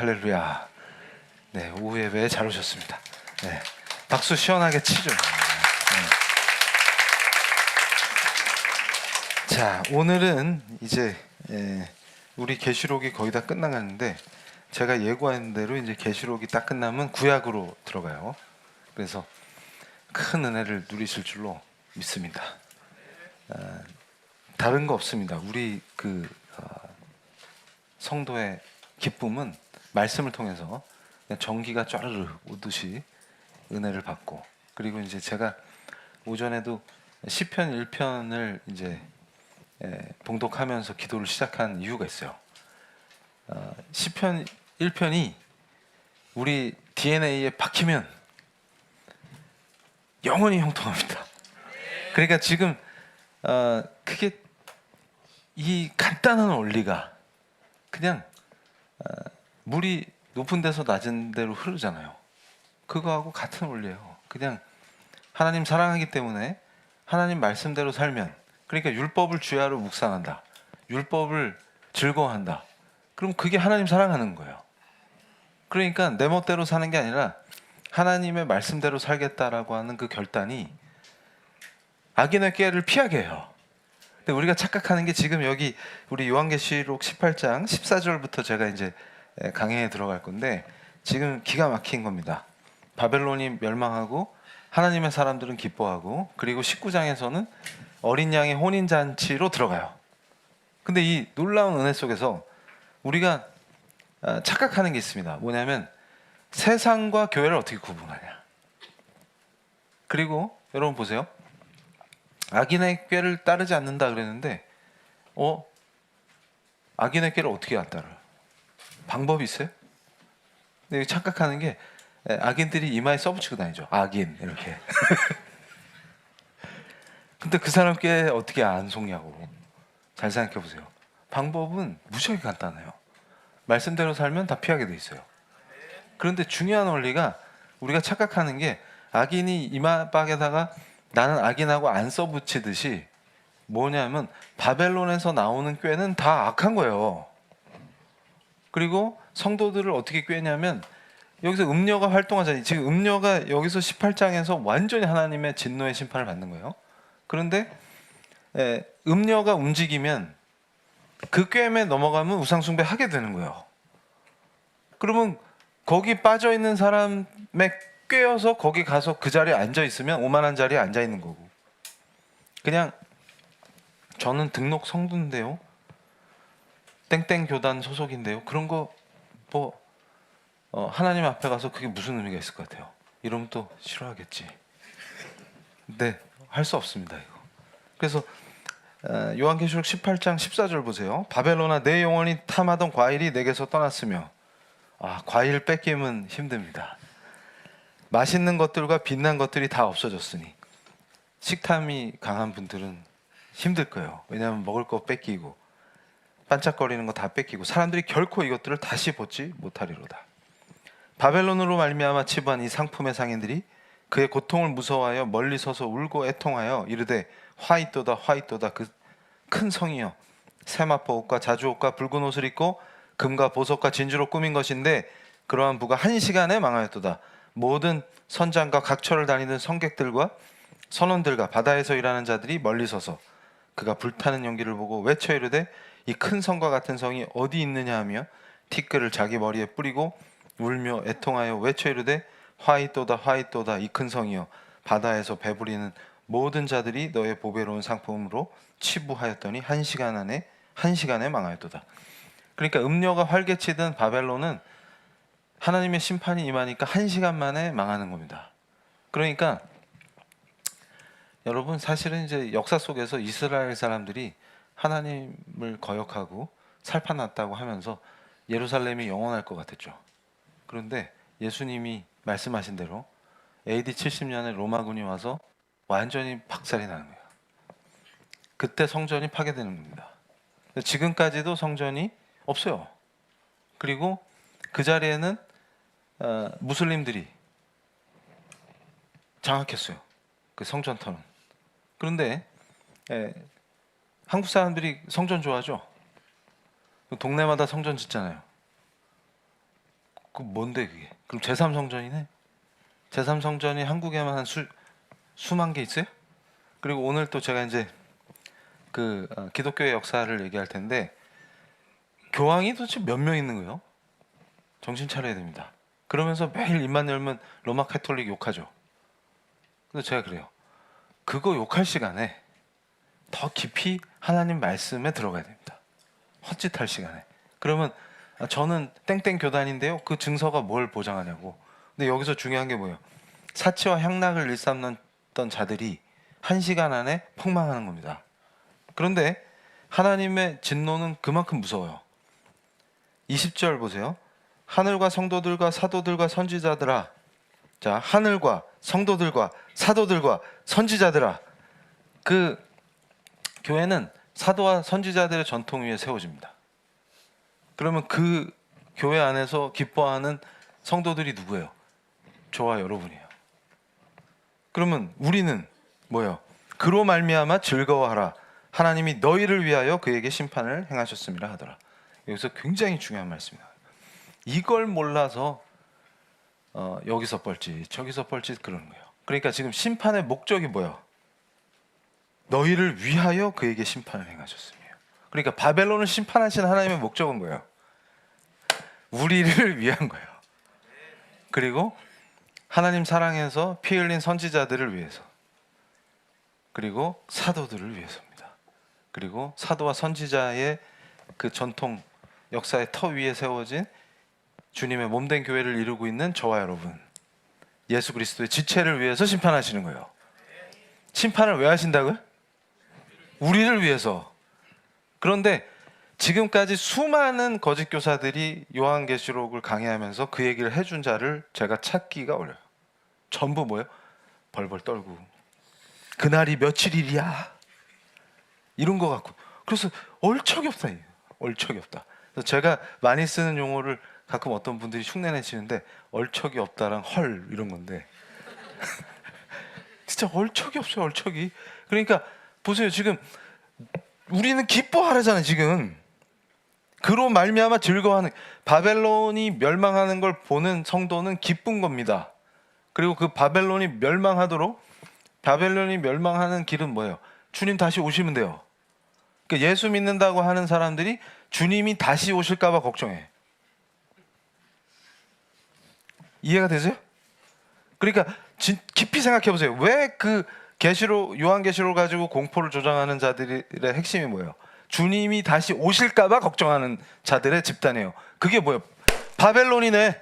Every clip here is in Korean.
할렐루야. 네, 오후 예배에 잘 오셨습니다. 네, 박수 시원하게 치죠. 네. 자, 오늘은 이제 우리 계시록이 거의 다 끝나가는데 제가 예고한 대로 이제 계시록이 딱 끝나면 구약으로 들어가요. 그래서 큰 은혜를 누리실 줄로 믿습니다. 다른 거 없습니다. 우리 성도의 기쁨은 말씀을 통해서 그냥 전기가 쫘르르 오듯이 은혜를 받고, 그리고 이제 제가 오전에도 시편 1편을 이제 봉독하면서 기도를 시작한 이유가 있어요. 시편 1편이 우리 DNA에 박히면 영원히 형통합니다. 그러니까 지금 그게 이 간단한 원리가 그냥 물이 높은 데서 낮은 데로 흐르잖아요. 그거하고 같은 원리예요. 그냥 하나님 사랑하기 때문에 하나님 말씀대로 살면, 그러니까 율법을 주야로 묵상한다, 율법을 즐거워한다, 그럼 그게 하나님 사랑하는 거예요. 그러니까 내 멋대로 사는 게 아니라 하나님의 말씀대로 살겠다라고 하는 그 결단이 악인의 꾀를 피하게 해요. 근데 우리가 착각하는 게, 지금 여기 우리 요한계시록 18장 14절부터 제가 이제 강해에 들어갈 건데, 지금 기가 막힌 겁니다. 바벨론이 멸망하고 하나님의 사람들은 기뻐하고, 그리고 19장에서는 어린 양의 혼인잔치로 들어가요. 근데 이 놀라운 은혜 속에서 우리가 착각하는 게 있습니다. 뭐냐면 세상과 교회를 어떻게 구분하냐. 그리고 여러분 보세요. 악인의 꾀를 따르지 않는다 그랬는데 악인의 꾀를 어떻게 안 따라요? 방법이 있어요? 근데 착각하는 게, 악인들이 이마에 써붙이고 다니죠. 악인 이렇게. 근데 그 사람 꾀 어떻게 안 속냐고. 잘 생각해 보세요. 방법은 무지하게 간단해요. 말씀대로 살면 다 피하게 돼 있어요. 그런데 중요한 원리가, 우리가 착각하는 게, 악인이 이마박에다가 나는 악인하고 안 써붙이듯이 뭐냐면 바벨론에서 나오는 꾀는 다 악한 거예요. 그리고 성도들을 어떻게 꾀냐면, 여기서 음녀가 활동하잖아요. 지금 음녀가 여기서 18장에서 완전히 하나님의 진노의 심판을 받는 거예요. 그런데 음녀가 움직이면 그 꾀에 넘어가면 우상숭배 하게 되는 거예요. 그러면 거기 빠져있는 사람의 꾀어서 거기 가서 그 자리에 앉아있으면 오만한 자리에 앉아있는 거고, 그냥 저는 등록 성도인데요, 땡땡 교단 소속인데요, 그런 거 하나님 앞에 가서 그게 무슨 의미가 있을 것 같아요? 이러면 또 싫어하겠지. 네, 할 수 없습니다 이거. 그래서 요한계시록 18장 14절 보세요. 바벨론아, 내 영혼이 탐하던 과일이 내게서 떠났으며. 과일 뺏김은 힘듭니다. 맛있는 것들과 빛난 것들이 다 없어졌으니 식탐이 강한 분들은 힘들 거예요. 왜냐하면 먹을 거 뺏기고 반짝거리는 거 다 뺏기고 사람들이 결코 이것들을 다시 보지 못하리로다. 바벨론으로 말미암아 치부한 이 상품의 상인들이 그의 고통을 무서워하여 멀리 서서 울고 애통하여 이르되 화이또다 화이또다, 그 큰 성이여, 세마포 옷과 자주 옷과 붉은 옷을 입고 금과 보석과 진주로 꾸민 것인데 그러한 부가 한 시간에 망하였도다. 모든 선장과 각처를 다니는 성객들과 선원들과 바다에서 일하는 자들이 멀리 서서 그가 불타는 연기를 보고 외쳐 이르되 이 큰 성과 같은 성이 어디 있느냐 하며 티끌을 자기 머리에 뿌리고 울며 애통하여 외쳐 이르되 화이또다 화이또다, 이 큰 성이여, 바다에서 배부리는 모든 자들이 너의 보배로운 상품으로 치부하였더니 한 시간에 망하였도다. 그러니까 음녀가 활개치던 바벨론은 하나님의 심판이 임하니까 한 시간 만에 망하는 겁니다. 그러니까 여러분, 사실은 이제 역사 속에서 이스라엘 사람들이 하나님을 거역하고 살판났다고 하면서 예루살렘이 영원할 것 같았죠. 그런데 예수님이 말씀하신 대로 AD 70년에 로마군이 와서 완전히 박살이 나는 거예요. 그때 성전이 파괴되는 겁니다. 지금까지도 성전이 없어요. 그리고 그 자리에는 무슬림들이 장악했어요. 그 성전터는. 그런데 한국 사람들이 성전 좋아하죠. 동네마다 성전 짓잖아요. 그 뭔데 그게? 그럼 제3성전이네. 제3성전이 한국에만 한 수만 개 있어요? 그리고 오늘 또 제가 이제 기독교의 역사를 얘기할 텐데 교황이 도대체 몇 명 있는 거예요? 정신 차려야 됩니다. 그러면서 매일 입만 열면 로마 카톨릭 욕하죠. 근데 제가 그래요. 그거 욕할 시간에 더 깊이 하나님 말씀에 들어가야 됩니다. 헛짓할 시간에. 그러면 저는 땡땡 교단인데요. 그 증서가 뭘 보장하냐고. 근데 여기서 중요한 게 뭐예요? 사치와 향락을 일삼던 자들이 1시간 안에 폭망하는 겁니다. 그런데 하나님의 진노는 그만큼 무서워요. 20절 보세요. 하늘과 성도들과 사도들과 선지자들아. 자, 하늘과 성도들과 사도들과 선지자들아. 그 교회는 사도와 선지자들의 전통 위에 세워집니다. 그러면 그 교회 안에서 기뻐하는 성도들이 누구예요? 저와 여러분이에요. 그러면 우리는 뭐예요? 그로 말미암아 즐거워하라. 하나님이 너희를 위하여 그에게 심판을 행하셨음이라 하더라. 여기서 굉장히 중요한 말씀이에요. 이걸 몰라서 여기서 뻘짓 저기서 뻘짓 그러는 거예요. 그러니까 지금 심판의 목적이 뭐예요? 너희를 위하여 그에게 심판을 행하셨으며. 그러니까 바벨론을 심판하신 하나님의 목적은 뭐예요? 우리를 위한 거예요. 그리고 하나님 사랑해서 피 흘린 선지자들을 위해서, 그리고 사도들을 위해서입니다. 그리고 사도와 선지자의 그 전통 역사의 터 위에 세워진 주님의 몸된 교회를 이루고 있는 저와 여러분, 예수 그리스도의 지체를 위해서 심판하시는 거예요. 심판을 왜 하신다고요? 우리를 위해서. 그런데 지금까지 수많은 거짓 교사들이 요한계시록을 강의하면서 그 얘기를 해준 자를 제가 찾기가 어려워요. 전부 뭐예요? 벌벌 떨고 그날이 며칠이랴 이런 거 같고. 그래서 얼척이 없다. 얼척이 없다. 그래서 제가 많이 쓰는 용어를 가끔 어떤 분들이 흉내내시는데 얼척이 없다랑 헐 이런 건데 진짜 얼척이 없어요. 얼척이. 그러니까 보세요. 지금 우리는 기뻐하라잖아요. 지금 그로 말미암아 즐거워하는, 바벨론이 멸망하는 걸 보는 성도는 기쁜 겁니다. 그리고 그 바벨론이 멸망하도록, 바벨론이 멸망하는 길은 뭐예요? 주님 다시 오시면 돼요. 그러니까 예수 믿는다고 하는 사람들이 주님이 다시 오실까 봐 걱정해. 이해가 되세요? 그러니까 깊이 생각해 보세요. 왜 그 계시록, 요한계시록 가지고 공포를 조장하는 자들의 핵심이 뭐예요? 주님이 다시 오실까 봐 걱정하는 자들의 집단이에요. 그게 뭐예요? 바벨론이네.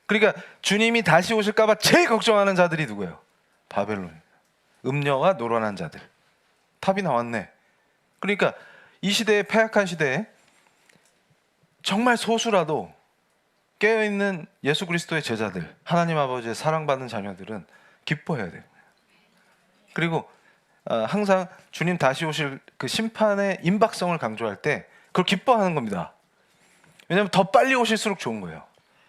그러니까 주님이 다시 오실까 봐 제일 걱정하는 자들이 누구예요? 바벨론. 음녀와 노란한 자들. 답이 나왔네. 그러니까 이 시대의 패악한 시대에 정말 소수라도 깨어있는 예수 그리스도의 제자들, 하나님 아버지의 사랑받는 자녀들은 기뻐해야 돼요. 그리고 항상 주님 다시 오실 그 심판의 임박성을 강조할 때 그걸 기뻐하는 겁니다. 왜냐하면 더 빨리 오실수록 좋은 거예요.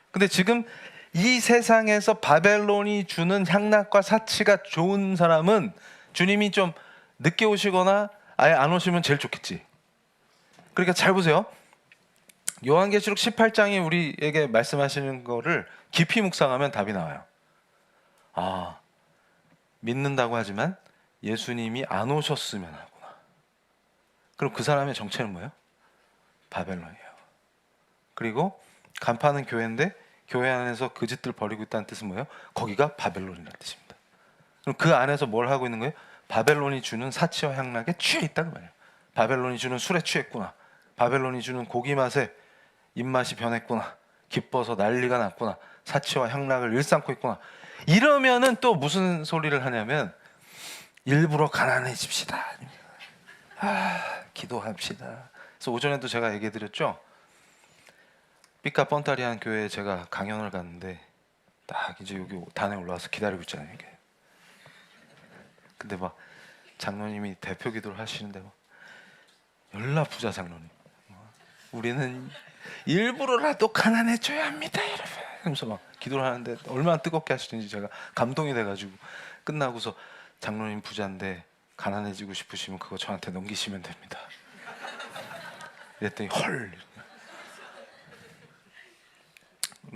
근데 지금 이 세상에서 바벨론이 주는 향락과 사치가 좋은 사람은 주님이 좀 늦게 오시거나 아예 안 오시면 제일 좋겠지. 그러니까 잘 보세요. 요한계시록 18장이 우리에게 말씀하시는 거를 깊이 묵상하면 답이 나와요. 아, 믿는다고 하지만 예수님이 안 오셨으면 하구나. 그럼 그 사람의 정체는 뭐예요? 바벨론이에요. 그리고 간파는 교회인데 교회 안에서 그 짓들 벌이고 있다는 뜻은 뭐예요? 거기가 바벨론이라는 뜻입니다. 그럼 그 안에서 뭘 하고 있는 거예요? 바벨론이 주는 사치와 향락에 취해 있다는 말이에요. 바벨론이 주는 술에 취했구나. 바벨론이 주는 고기 맛에 입맛이 변했구나. 기뻐서 난리가 났구나. 사치와 향락을 일삼고 있구나. 이러면은 또 무슨 소리를 하냐면 일부러 가난해집시다. 기도합시다. 그래서 오전에도 제가 얘기해드렸죠. 삐까뻔따리한 교회에 제가 강연을 갔는데 딱 이제 여기 단에 올라와서 기다리고 있잖아요. 이게. 근데 막 장로님이 대표 기도를 하시는데 막 열나 부자 장로님. 우리는 일부러라도 가난해져야 합니다, 여러분. 하면서 막 기도를 하는데 얼마나 뜨겁게 하시는지 제가 감동이 돼가지고 끝나고서 장로님 부자인데 가난해지고 싶으시면 그거 저한테 넘기시면 됩니다. 이랬더니 헐.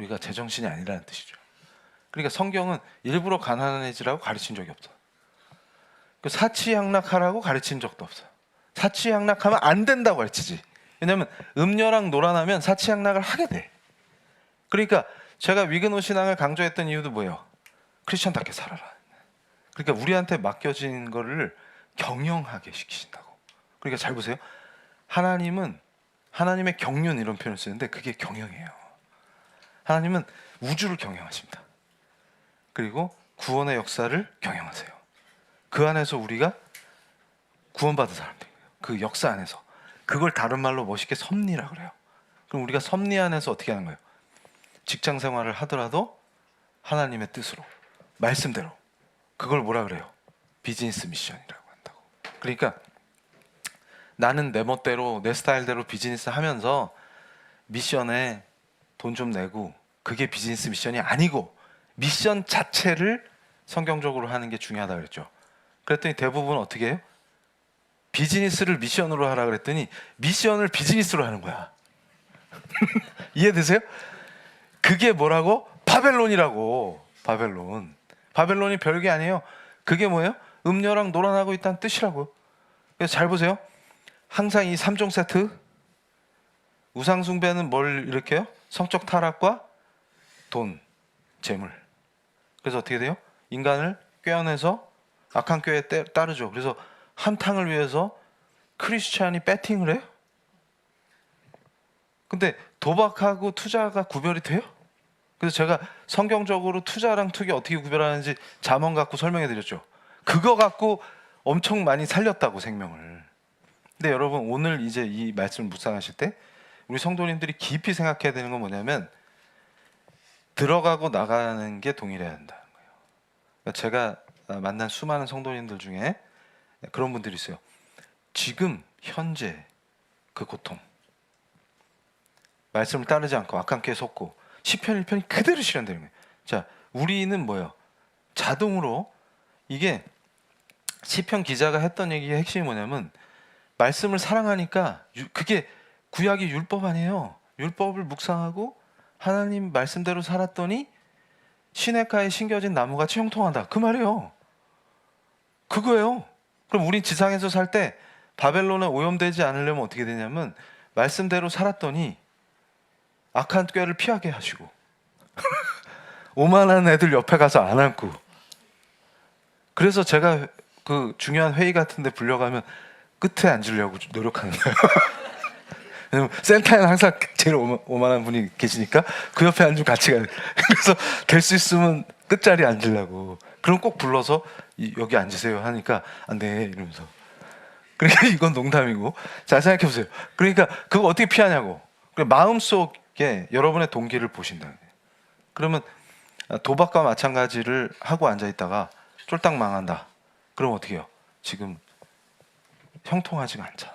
우리가 제정신이 아니라는 뜻이죠. 그러니까 성경은 일부러 가난해지라고 가르친 적이 없어. 사치양락하라고 가르친 적도 없어요. 사치양락하면 안 된다고 가르치지. 왜냐하면 음녀랑 놀아나면 사치양락을 하게 돼. 그러니까 제가 위그노 신앙을 강조했던 이유도 뭐예요? 크리스천답게 살아라. 그러니까 우리한테 맡겨진 거를 경영하게 시키신다고. 그러니까 잘 보세요. 하나님은 하나님의 경륜 이런 표현을 쓰는데 그게 경영이에요. 하나님은 우주를 경영하십니다. 그리고 구원의 역사를 경영하세요. 그 안에서 우리가 구원받은 사람들이에요. 그 역사 안에서. 그걸 다른 말로 멋있게 섭리라고 그래요. 그럼 우리가 섭리 안에서 어떻게 하는 거예요? 직장 생활을 하더라도 하나님의 뜻으로, 말씀대로. 그걸 뭐라 그래요? 비즈니스 미션이라고 한다고. 그러니까 나는 내 멋대로, 내 스타일대로 비즈니스 하면서 미션에 돈 좀 내고, 그게 비즈니스 미션이 아니고 미션 자체를 성경적으로 하는 게 중요하다 그랬죠. 그랬더니 대부분 어떻게 해요? 비즈니스를 미션으로 하라 그랬더니 미션을 비즈니스로 하는 거야. 이해되세요? 그게 뭐라고? 바벨론이라고. 바벨론. 바벨론이 별게 아니에요. 그게 뭐예요? 음녀랑 놀아나고 있다는 뜻이라고. 그래서 잘 보세요. 항상 이 3종 세트, 우상 숭배는 뭘 일으켜요? 성적 타락과 돈, 재물. 그래서 어떻게 돼요? 인간을 꿰어내서 악한 꾀에 따르죠. 그래서 한탕을 위해서 크리스찬이 배팅을 해요? 근데 도박하고 투자가 구별이 돼요? 그래서 제가 성경적으로 투자랑 투기 어떻게 구별하는지 잠언 갖고 설명해 드렸죠. 그거 갖고 엄청 많이 살렸다고, 생명을. 근데 여러분, 오늘 이제 이 말씀을 묵상하실 때 우리 성도님들이 깊이 생각해야 되는 건 뭐냐면, 들어가고 나가는 게 동일해야 한다는 거예요. 그러니까 제가 만난 수많은 성도님들 중에 그런 분들이 있어요. 지금 현재 그 고통, 말씀을 따르지 않고 악한 꾀에 속고 시편 1편이 그대로 실현되는 거예요. 자, 우리는 뭐예요? 자동으로, 이게 시편 기자가 했던 얘기의 핵심이 뭐냐면, 말씀을 사랑하니까, 그게 구약이 율법 아니에요. 율법을 묵상하고 하나님 말씀대로 살았더니 시냇가에 심겨진 나무같이 형통하다, 그 말이에요. 그거예요. 그럼 우린 지상에서 살 때 바벨론에 오염되지 않으려면 어떻게 되냐면, 말씀대로 살았더니 악한 꾀를 피하게 하시고 오만한 애들 옆에 가서 안 앉고. 그래서 제가 그 중요한 회의 같은 데 불려가면 끝에 앉으려고 노력하는 거예요. 왜냐면 센터에는 항상 제일 오만한 분이 계시니까 그 옆에 앉으면 같이 가요. 그래서 될 수 있으면 끝자리에 앉으려고. 그럼 꼭 불러서 여기 앉으세요 하니까 안 돼 이러면서. 그러니까 이건 농담이고. 잘 생각해 보세요. 그러니까 그거 어떻게 피하냐고. 마음속에 여러분의 동기를 보신다. 그러면 도박과 마찬가지를 하고 앉아있다가 쫄딱 망한다. 그럼 어떻게 해요? 지금 형통하지가 않잖아.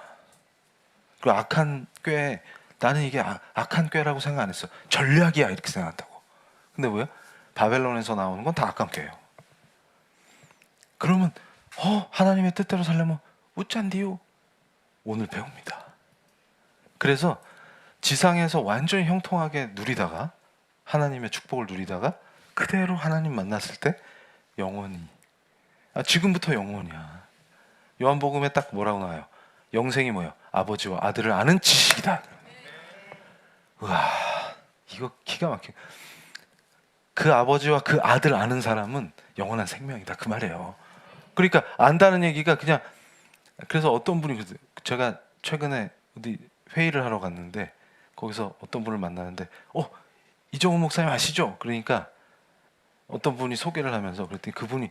그리고 악한 꾀, 나는 이게 악한 꾀라고 생각 안 했어. 전략이야 이렇게 생각한다고. 근데 뭐야? 바벨론에서 나오는 건 다 악한 꾀예요. 그러면 하나님의 뜻대로 살려면 어쩐디요? 오늘 배웁니다. 그래서 지상에서 완전히 형통하게 누리다가, 하나님의 축복을 누리다가 그대로 하나님 만났을 때 영원히, 지금부터 영원이야. 요한복음에 딱 뭐라고 나와요? 영생이 뭐예요? 아버지와 아들을 아는 지식이다. 우와, 이거 기가 막혀. 그 아버지와 그 아들 아는 사람은 영원한 생명이다, 그 말이에요. 그러니까 안다는 얘기가 그냥, 그래서 어떤 분이, 제가 최근에 어디 회의를 하러 갔는데 거기서 어떤 분을 만나는데 이정훈 목사님 아시죠? 그러니까 어떤 분이 소개를 하면서, 그랬더니 그분이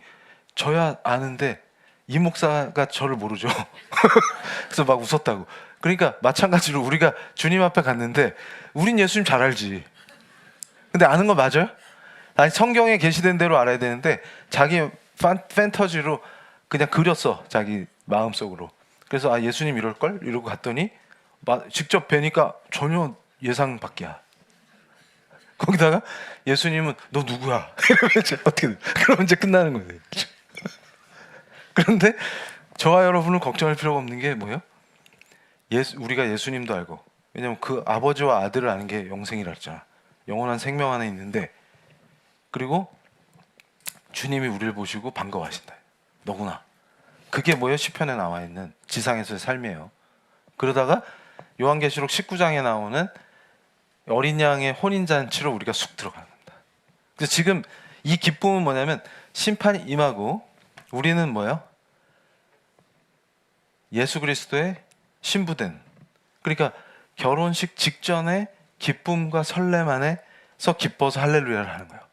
저야 아는데 이 목사가 저를 모르죠. 그래서 막 웃었다고. 그러니까 마찬가지로 우리가 주님 앞에 갔는데 우린 예수님 잘 알지. 근데 아는 거 맞아요? 아니, 성경에 계시된 대로 알아야 되는데 자기 판타지로 그냥 그렸어, 자기 마음속으로. 그래서 예수님 이럴걸? 이러고 갔더니 직접 뵈니까 전혀 예상 밖이야. 거기다가 예수님은 너 누구야? 이러면 이제 어떻게 돼? 그러면 이제 끝나는 거예요. 그런데 저와 여러분은 걱정할 필요가 없는 게 뭐예요? 우리가 예수님도 알고, 왜냐면 그 아버지와 아들을 아는 게 영생이라 했잖아. 영원한 생명 안에 있는데, 그리고 주님이 우리를 보시고 반가워하신다. 너구나. 그게 뭐예요? 시편에 나와 있는 지상에서의 삶이에요. 그러다가 요한계시록 19장에 나오는 어린 양의 혼인잔치로 우리가 쑥 들어가는 겁니다. 그래서 지금 이 기쁨은 뭐냐면 심판이 임하고 우리는 뭐예요? 예수 그리스도의 신부된, 그러니까 결혼식 직전에 기쁨과 설렘 안에서 기뻐서 할렐루야를 하는 거예요.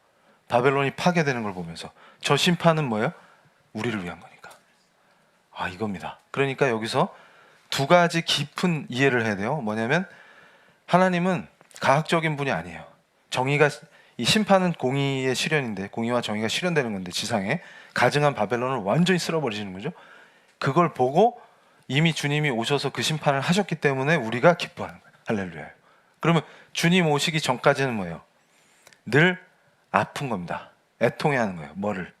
바벨론이 파괴되는 걸 보면서. 저 심판은 뭐예요? 우리를 위한 거니까. 이겁니다. 그러니까 여기서 두 가지 깊은 이해를 해야 돼요. 뭐냐면 하나님은 가학적인 분이 아니에요. 정의가, 이 심판은 공의의 실현인데, 공의와 정의가 실현되는 건데, 지상에 가증한 바벨론을 완전히 쓸어버리시는 거죠. 그걸 보고 이미 주님이 오셔서 그 심판을 하셨기 때문에 우리가 기뻐하는 거예요. 할렐루야. 그러면 주님 오시기 전까지는 뭐예요? 늘 아픈 겁니다. 애통해하는 거예요. 뭐를?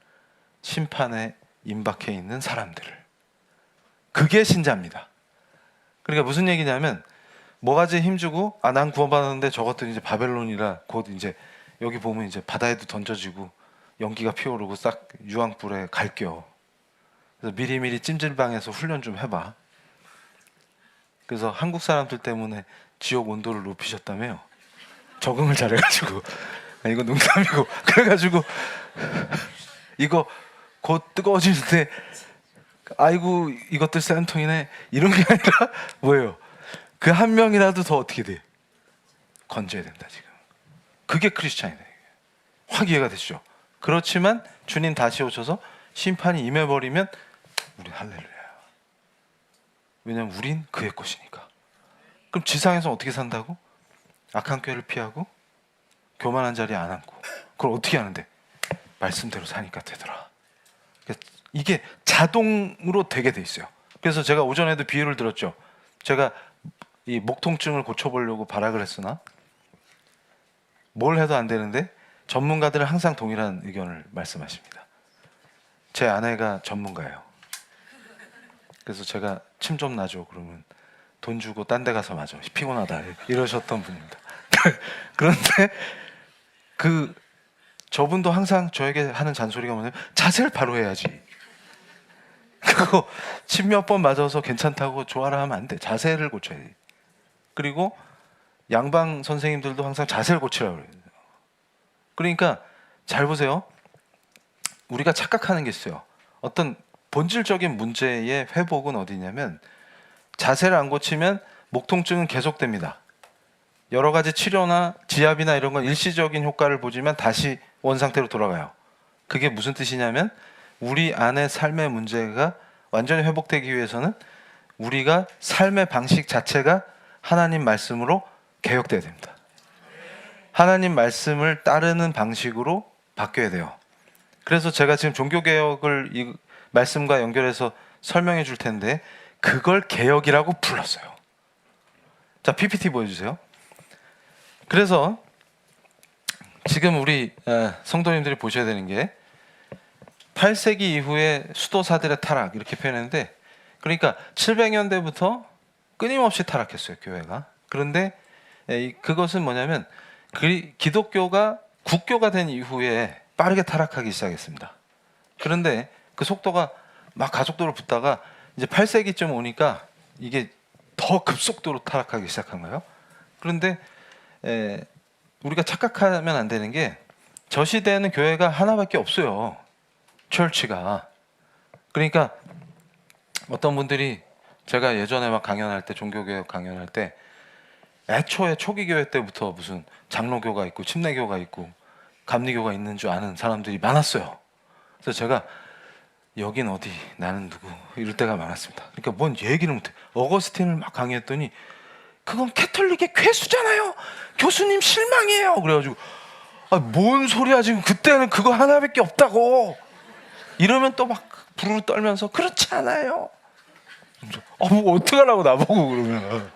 심판에 임박해 있는 사람들을. 그게 신자입니다. 그러니까 무슨 얘기냐면 뭐가지 힘주고 난 구원받았는데 저것들이 이제 바벨론이라 곧 이제 여기 보면 이제 바다에도 던져지고 연기가 피어오르고 싹 유황불에 갈겨. 그래서 미리미리 찜질방에서 훈련 좀 해봐. 그래서 한국 사람들 때문에 지옥 온도를 높이셨다며요. 적응을 잘해가지고. 이거 농담이고. 그래가지고 이거 곧 뜨거워지는데 아이고 이것들 쌤통이네 이런 게 아니라 뭐예요? 그 한 명이라도 더 어떻게 돼? 건져야 된다 지금. 그게 크리스찬이다. 확 이해가 되시죠? 그렇지만 주님 다시 오셔서 심판이 임해버리면 우리 할렐루야. 왜냐면 우린 그의 것이니까. 그럼 지상에서 어떻게 산다고? 악한 꾀를 피하고 교만한 자리에 안 앉고. 그걸 어떻게 하는데? 말씀대로 사니까 되더라. 이게 자동으로 되게 돼 있어요. 그래서 제가 오전에도 비유를 들었죠. 제가 이 목 통증을 고쳐보려고 발악을 했으나 뭘 해도 안 되는데 전문가들은 항상 동일한 의견을 말씀하십니다. 제 아내가 전문가예요. 그래서 제가 침 좀 놔줘 그러면 돈 주고 딴 데 가서 맞아. 피곤하다 이러셨던 분입니다. 그런데 저분도 항상 저에게 하는 잔소리가 뭐냐면 자세를 바로 해야지. 그거 침 몇 번 맞아서 괜찮다고 좋아라 하면 안 돼. 자세를 고쳐야 돼. 그리고 양방 선생님들도 항상 자세를 고치라고 그래요. 그러니까 잘 보세요. 우리가 착각하는 게 있어요. 어떤 본질적인 문제의 회복은 어디냐면 자세를 안 고치면 목 통증은 계속됩니다. 여러 가지 치료나 지압이나 이런 건 일시적인 효과를 보지만 다시 원상태로 돌아가요. 그게 무슨 뜻이냐면 우리 안의 삶의 문제가 완전히 회복되기 위해서는 우리가 삶의 방식 자체가 하나님 말씀으로 개혁돼야 됩니다. 하나님 말씀을 따르는 방식으로 바뀌어야 돼요. 그래서 제가 지금 종교개혁을 이 말씀과 연결해서 설명해 줄 텐데 그걸 개혁이라고 불렀어요. 자, PPT 보여주세요. 그래서 지금 우리 성도님들이 보셔야 되는 게 8세기 이후에 수도사들의 타락 이렇게 표현했는데, 그러니까 700년대부터 끊임없이 타락했어요, 교회가. 그런데 그것은 뭐냐면 기독교가 국교가 된 이후에 빠르게 타락하기 시작했습니다. 그런데 그 속도가 막 가속도로 붙다가 이제 8세기쯤 오니까 이게 더 급속도로 타락하기 시작한 거예요. 그런데 우리가 착각하면 안 되는 게 저 시대에는 교회가 하나밖에 없어요. 철치가. 그러니까 어떤 분들이 제가 예전에 막 강연할 때, 종교개혁 강연할 때 애초에 초기 교회 때부터 무슨 장로교가 있고 침례교가 있고 감리교가 있는 줄 아는 사람들이 많았어요. 그래서 제가 여긴 어디 나는 누구 이럴 때가 많았습니다. 그러니까 뭔 얘기를 못해. 어거스틴을 막 강의했더니 그건 캐톨릭의 괴수잖아요. 교수님 실망이에요. 그래가지고 뭔 소리야 지금, 그때는 그거 하나밖에 없다고 이러면 또 막 부르르 떨면서 그렇지 않아요. 뭐 어떡하라고 나보고 그러면.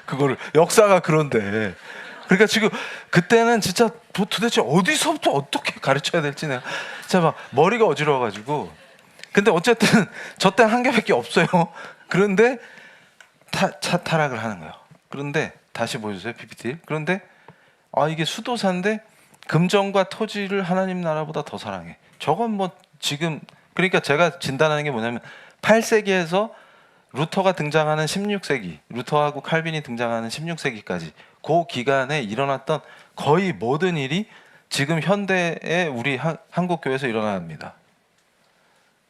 그거를 역사가 그런데. 그러니까 지금 그때는 진짜 도대체 어디서부터 어떻게 가르쳐야 될지 내가 진짜 막 머리가 어지러워가지고. 근데 어쨌든 저 때는 한 개밖에 없어요. 그런데 타락을 하는 거예요. 그런데 다시 보여주세요, PPT. 그런데 아 이게 수도사인데 금전과 토지를 하나님 나라보다 더 사랑해. 저건 뭐 지금 그러니까 제가 진단하는 게 뭐냐면 8세기에서 루터가 등장하는 16세기, 루터하고 칼빈이 등장하는 16세기까지 그 기간에 일어났던 거의 모든 일이 지금 현대의 우리 한국 교회에서 일어납니다.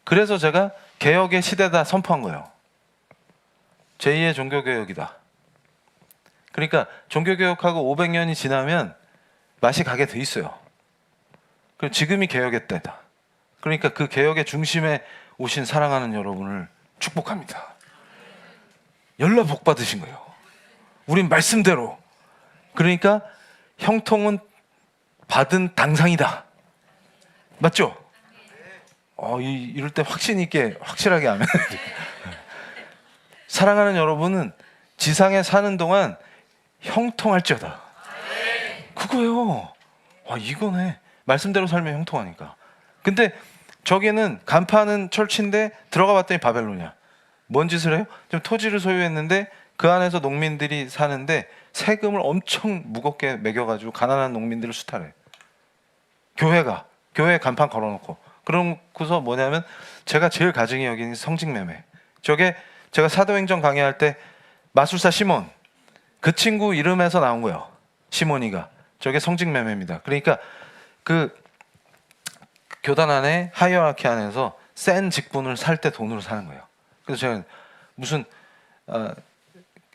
그래서 제가 개혁의 시대다 선포한 거예요. 제2의 종교개혁이다. 그러니까 종교개혁하고 500년이 지나면 맛이 가게 돼 있어요. 그럼 지금이 개혁의 때다. 그러니까 그 개혁의 중심에 오신 사랑하는 여러분을 축복합니다. 열라 복 받으신 거예요. 우린 말씀대로. 그러니까 형통은 받은 당상이다. 맞죠? 이럴 때 확신 있게 확실하게 하면 사랑하는 여러분은 지상에 사는 동안 형통할지어다. 그거예요. 이거네. 말씀대로 살면 형통하니까. 근데 저기는 간파하는 철치인데 들어가 봤더니 바벨론이야. 뭔 짓을 해요? 좀 토지를 소유했는데 그 안에서 농민들이 사는데 세금을 엄청 무겁게 매겨가지고 가난한 농민들을 수탈해. 교회 간판 걸어놓고. 그러고서 뭐냐면 제가 제일 가증히 여기는 성직매매. 저게 제가 사도행전 강의할 때 마술사 시몬 그 친구 이름에서 나온 거예요. 시몬이가. 저게 성직매매입니다. 그러니까 그 교단 안에 하이어라키 안에서 센 직분을 살 때 돈으로 사는 거예요. 그래서 제가 무슨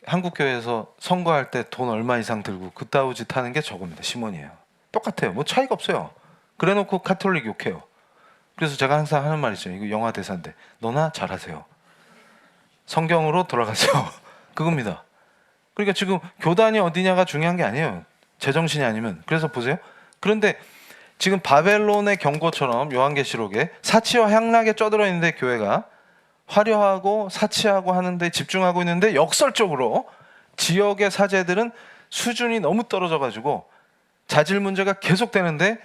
한국 교회에서 선거할 때 돈 얼마 이상 들고 그따위 짓 하는 게 저겁니다. 시몬이에요. 똑같아요. 뭐 차이가 없어요. 그래놓고 카톨릭 욕해요. 그래서 제가 항상 하는 말이 있어요. 이거 영화 대사인데 너나 잘하세요. 성경으로 돌아가세요. 그겁니다. 그러니까 지금 교단이 어디냐가 중요한 게 아니에요. 제정신이 아니면. 그래서 보세요. 그런데 지금 바벨론의 경고처럼 요한계시록에 사치와 향락에 쪄들어 있는데 교회가 화려하고 사치하고 하는데 집중하고 있는데 역설적으로 지역의 사제들은 수준이 너무 떨어져가지고 자질 문제가 계속되는데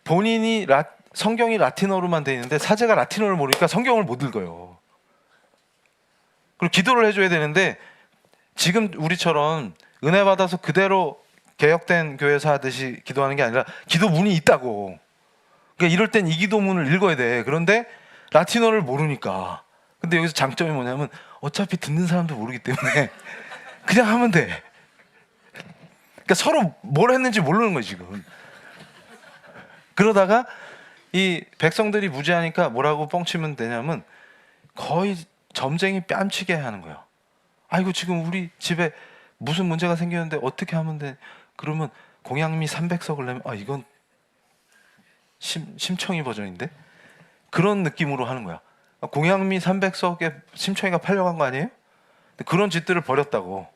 본인이 성경이 라틴어로만 돼 있는데 사제가 라틴어를 모르니까 성경을 못 읽어요. 그리고 기도를 해줘야 되는데 지금 우리처럼 은혜 받아서 그대로 개혁된 교회에서 하듯이 기도하는 게 아니라 기도문이 있다고. 그러니까 이럴 땐 이 기도문을 읽어야 돼. 그런데 라틴어를 모르니까. 근데 여기서 장점이 뭐냐면 어차피 듣는 사람도 모르기 때문에 그냥 하면 돼. 그러니까 서로 뭘 했는지 모르는 거지 지금. 그러다가 이 백성들이 무지하니까 뭐라고 뻥치면 되냐면 거의 점쟁이 뺨치게 하는 거예요. 아이고 지금 우리 집에 무슨 문제가 생겼는데 어떻게 하면 돼? 그러면 공양미 300석을 내면 이건 심청이 버전인데? 그런 느낌으로 하는 거야. 공양미 300석에 심청이가 팔려간 거 아니에요? 그런 짓들을 벌였다고.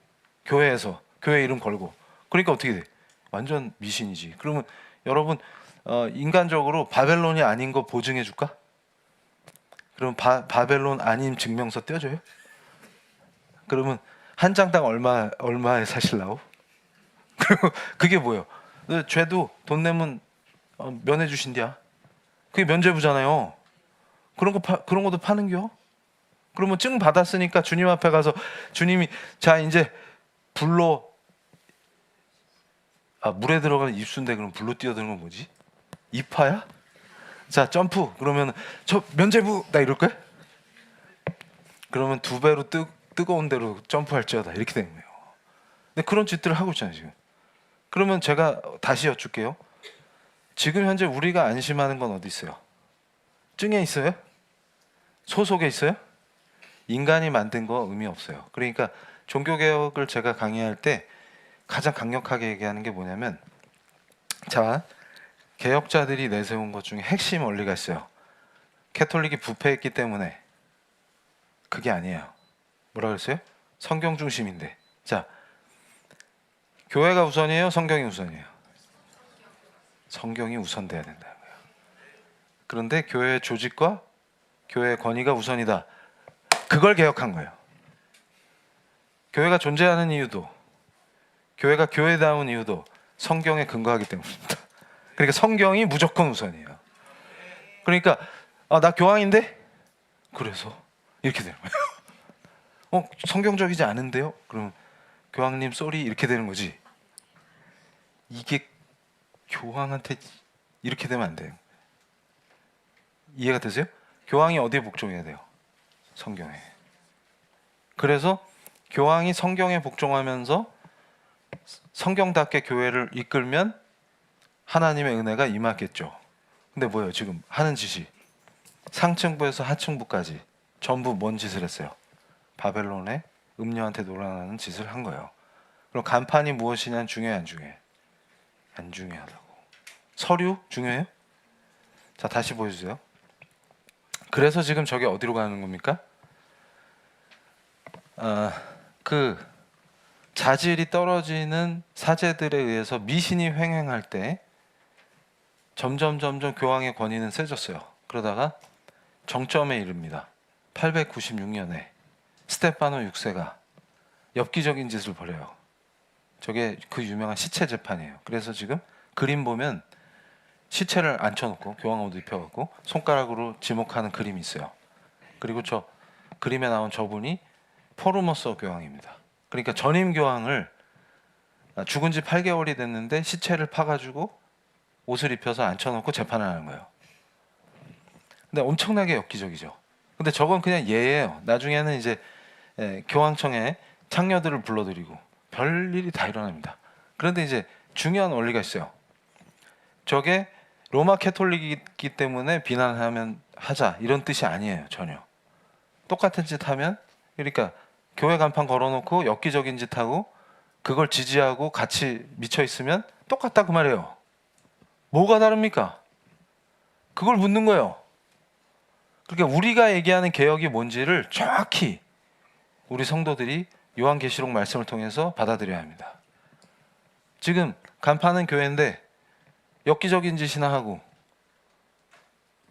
교회에서 교회 이름 걸고. 그러니까 어떻게 돼? 완전 미신이지. 그러면 여러분 인간적으로 바벨론이 아닌 거 보증해 줄까? 그럼 바벨론 아닌 증명서 떼어줘요? 그러면 한 장당 얼마에 사실라고? 그리고 그게 뭐예요? 죄도 돈 내면 면해 주신디야. 그게 면죄부잖아요. 그런 것도 파는겨? 그러면 증 받았으니까 주님 앞에 가서 주님이 자 이제 불로 물에 들어가는 입수인데 그럼 불로 뛰어드는 건 뭐지? 이파야? 자 점프 그러면 저 면죄부 나 이럴 거야? 그러면 2배로 뜨거운 대로 점프할지어다 이렇게 되는 거예요. 근데 그런 짓들을 하고 있잖아요 지금. 그러면 제가 다시 여쭐게요. 지금 현재 우리가 안심하는 건 어디 있어요? 증에 있어요? 소속에 있어요? 인간이 만든 거 의미 없어요. 그러니까 종교개혁을 제가 강의할 때 가장 강력하게 얘기하는 게 뭐냐면 자 개혁자들이 내세운 것 중에 핵심 원리가 있어요. 캐톨릭이 부패했기 때문에 그게 아니에요. 뭐라 그랬어요? 성경 중심인데 자 교회가 우선이에요? 성경이 우선이에요? 성경이 우선돼야 된다는 거예요. 그런데 교회의 조직과 교회의 권위가 우선이다. 그걸 개혁한 거예요. 교회가 존재하는 이유도 교회가 교회다운 이유도 성경에 근거하기 때문입니다. 그러니까 성경이 무조건 우선이에요. 그러니까 나 교황인데? 그래서 이렇게 되는 거예요. 성경적이지 않은데요? 그럼 교황님 쏘리 이렇게 되는 거지. 이게 교황한테 이렇게 되면 안 돼요. 이해가 되세요? 교황이 어디에 복종해야 돼요? 성경에. 그래서 교황이 성경에 복종하면서 성경답게 교회를 이끌면 하나님의 은혜가 임하겠죠. 근데 뭐예요? 지금 하는 짓이 상층부에서 하층부까지 전부 뭔 짓을 했어요? 바벨론의 음녀한테 놀아나는 짓을 한 거예요. 그럼 간판이 무엇이냐는 중요해, 안 중요해? 안 중요하다고. 서류 중요해요? 자, 다시 보여주세요. 그래서 지금 저게 어디로 가는 겁니까? 그 자질이 떨어지는 사제들에 의해서 미신이 횡행할 때 점점 교황의 권위는 세졌어요. 그러다가 정점에 이릅니다. 896년에 스테파노 6세가 엽기적인 짓을 벌여요. 저게 그 유명한 시체 재판이에요. 그래서 지금 그림 보면 시체를 앉혀놓고 교황 옷 입혀갖고 손가락으로 지목하는 그림이 있어요. 그리고 저 그림에 나온 저분이 포르모서 교황입니다. 그러니까 전임 교황을 죽은 지 8개월이 됐는데 시체를 파가지고 옷을 입혀서 앉혀놓고 재판을 하는 거예요. 근데 엄청나게 엽기적이죠. 근데 저건 그냥 예예요. 나중에는 이제 교황청에 창녀들을 불러들이고 별일이 다 일어납니다. 그런데 이제 중요한 원리가 있어요. 저게 로마 캐톨릭이기 때문에 비난하면 하자 이런 뜻이 아니에요. 전혀. 똑같은 짓 하면, 그러니까 교회 간판 걸어놓고 엽기적인 짓 하고 그걸 지지하고 같이 미쳐 있으면 똑같다 그 말이에요. 뭐가 다릅니까? 그걸 묻는 거예요. 그러니까 우리가 얘기하는 개혁이 뭔지를 정확히 우리 성도들이 요한계시록 말씀을 통해서 받아들여야 합니다. 지금 간판은 교회인데 엽기적인 짓이나 하고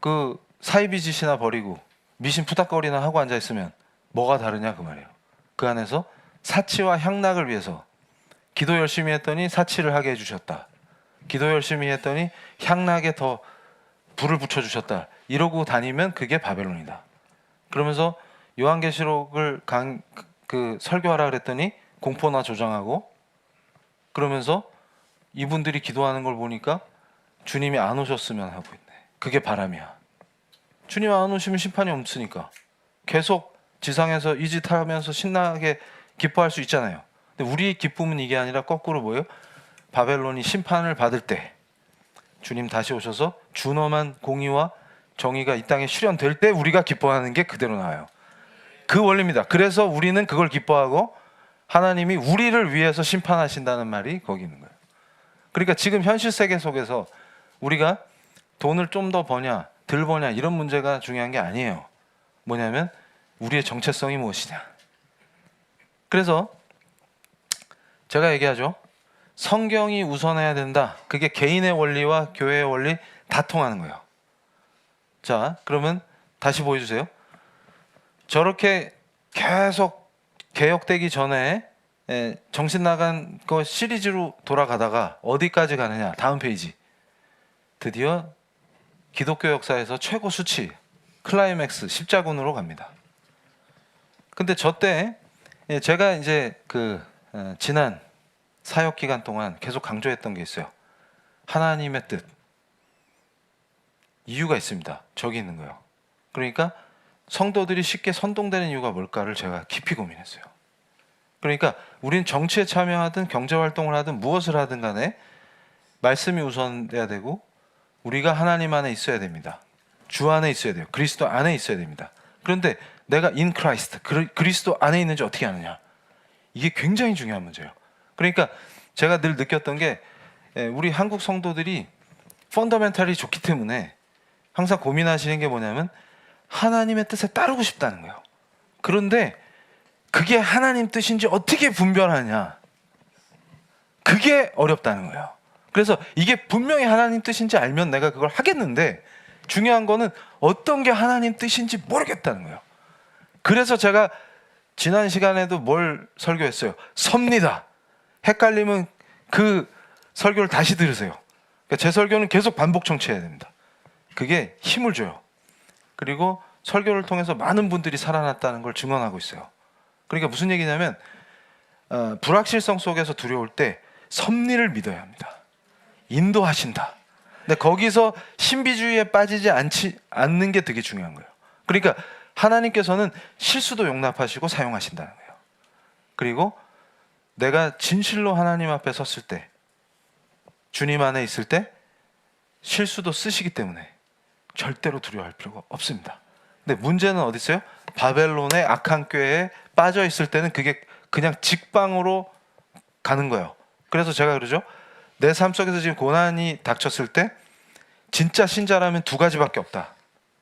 그 사이비 짓이나 버리고 미신 푸닥거리나 하고 앉아있으면 뭐가 다르냐 그 말이에요. 그 안에서 사치와 향락을 위해서 기도 열심히 했더니 사치를 하게 해주셨다. 기도 열심히 했더니 향락에 더 불을 붙여주셨다. 이러고 다니면 그게 바벨론이다. 그러면서 요한계시록을 설교하라 그랬더니 공포나 조장하고 그러면서 이분들이 기도하는 걸 보니까 주님이 안 오셨으면 하고 있네. 그게 바람이야. 주님 안 오시면 심판이 없으니까 계속 지상에서 이 짓 하면서 신나게 기뻐할 수 있잖아요. 근데 우리 기쁨은 이게 아니라 거꾸로 뭐예요? 바벨론이 심판을 받을 때 주님 다시 오셔서 준엄한 공의와 정의가 이 땅에 실현될 때 우리가 기뻐하는 게 그대로 나와요. 그 원리입니다. 그래서 우리는 그걸 기뻐하고 하나님이 우리를 위해서 심판하신다는 말이 거기 있는 거예요. 그러니까 지금 현실 세계 속에서 우리가 돈을 좀 더 버냐 덜 버냐 이런 문제가 중요한 게 아니에요. 뭐냐면 우리의 정체성이 무엇이냐. 그래서 제가 얘기하죠. 성경이 우선해야 된다. 그게 개인의 원리와 교회의 원리 다 통하는 거예요. 자, 그러면 다시 보여주세요. 저렇게 계속 개혁되기 전에 정신 나간 거 시리즈로 돌아가다가 어디까지 가느냐. 다음 페이지. 드디어 기독교 역사에서 최고 수치 클라이맥스 십자군으로 갑니다. 근데 저때 제가 이제 지난 사역 기간 동안 계속 강조했던 게 있어요. 하나님의 뜻. 이유가 있습니다. 저기 있는 거예요. 그러니까 성도들이 쉽게 선동되는 이유가 뭘까를 제가 깊이 고민했어요. 그러니까 우린 정치에 참여하든 경제활동을 하든 무엇을 하든 간에 말씀이 우선돼야 되고 우리가 하나님 안에 있어야 됩니다. 주 안에 있어야 돼요. 그리스도 안에 있어야 됩니다. 그런데 내가 in Christ, 그리스도 안에 있는지 어떻게 아느냐. 이게 굉장히 중요한 문제예요. 그러니까 제가 늘 느꼈던 게 우리 한국 성도들이 펀더멘탈이 좋기 때문에 항상 고민하시는 게 뭐냐면 하나님의 뜻에 따르고 싶다는 거예요. 그런데 그게 하나님 뜻인지 어떻게 분별하냐. 그게 어렵다는 거예요. 그래서 이게 분명히 하나님 뜻인지 알면 내가 그걸 하겠는데 중요한 거는 어떤 게 하나님 뜻인지 모르겠다는 거예요. 그래서 제가 지난 시간에도 뭘 설교했어요? 섭니다. 헷갈리면 그 설교를 다시 들으세요. 그러니까 제 설교는 계속 반복 청취해야 됩니다. 그게 힘을 줘요. 그리고 설교를 통해서 많은 분들이 살아났다는 걸 증언하고 있어요. 그러니까 무슨 얘기냐면 불확실성 속에서 두려울 때 섭리를 믿어야 합니다. 인도하신다. 근데 거기서 신비주의에 빠지지 않는 게 되게 중요한 거예요. 그러니까 하나님께서는 실수도 용납하시고 사용하신다는 거예요. 그리고 내가 진실로 하나님 앞에 섰을 때, 주님 안에 있을 때 실수도 쓰시기 때문에 절대로 두려워할 필요가 없습니다. 근데 문제는 어디 있어요? 바벨론의 악한 꾀에 빠져 있을 때는 그게 그냥 직방으로 가는 거예요. 그래서 제가 그러죠. 내 삶 속에서 지금 고난이 닥쳤을 때 진짜 신자라면 두 가지밖에 없다.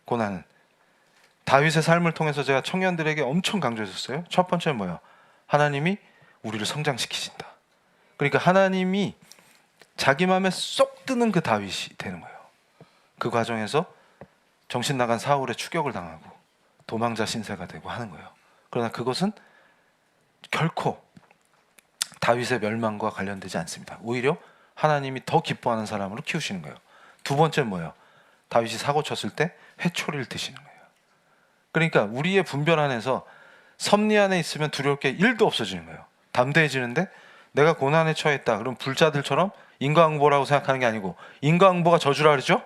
고난은. 다윗의 삶을 통해서 제가 청년들에게 엄청 강조했었어요. 첫 번째는 뭐예요? 하나님이 우리를 성장시키신다. 그러니까 하나님이 자기 마음에 쏙 드는 그 다윗이 되는 거예요. 그 과정에서 정신 나간 사울의 추격을 당하고 도망자 신세가 되고 하는 거예요. 그러나 그것은 결코 다윗의 멸망과 관련되지 않습니다. 오히려 하나님이 더 기뻐하는 사람으로 키우시는 거예요. 두 번째는 뭐예요? 다윗이 사고 쳤을 때 회초리를 드시는 거예요. 그러니까 우리의 분별 안에서 섭리 안에 있으면 두려울 게 1도 없어지는 거예요. 담대해지는데 내가 고난에 처했다. 그럼 불자들처럼 인과응보라고 생각하는 게 아니고, 인과응보가 저주라 그러죠?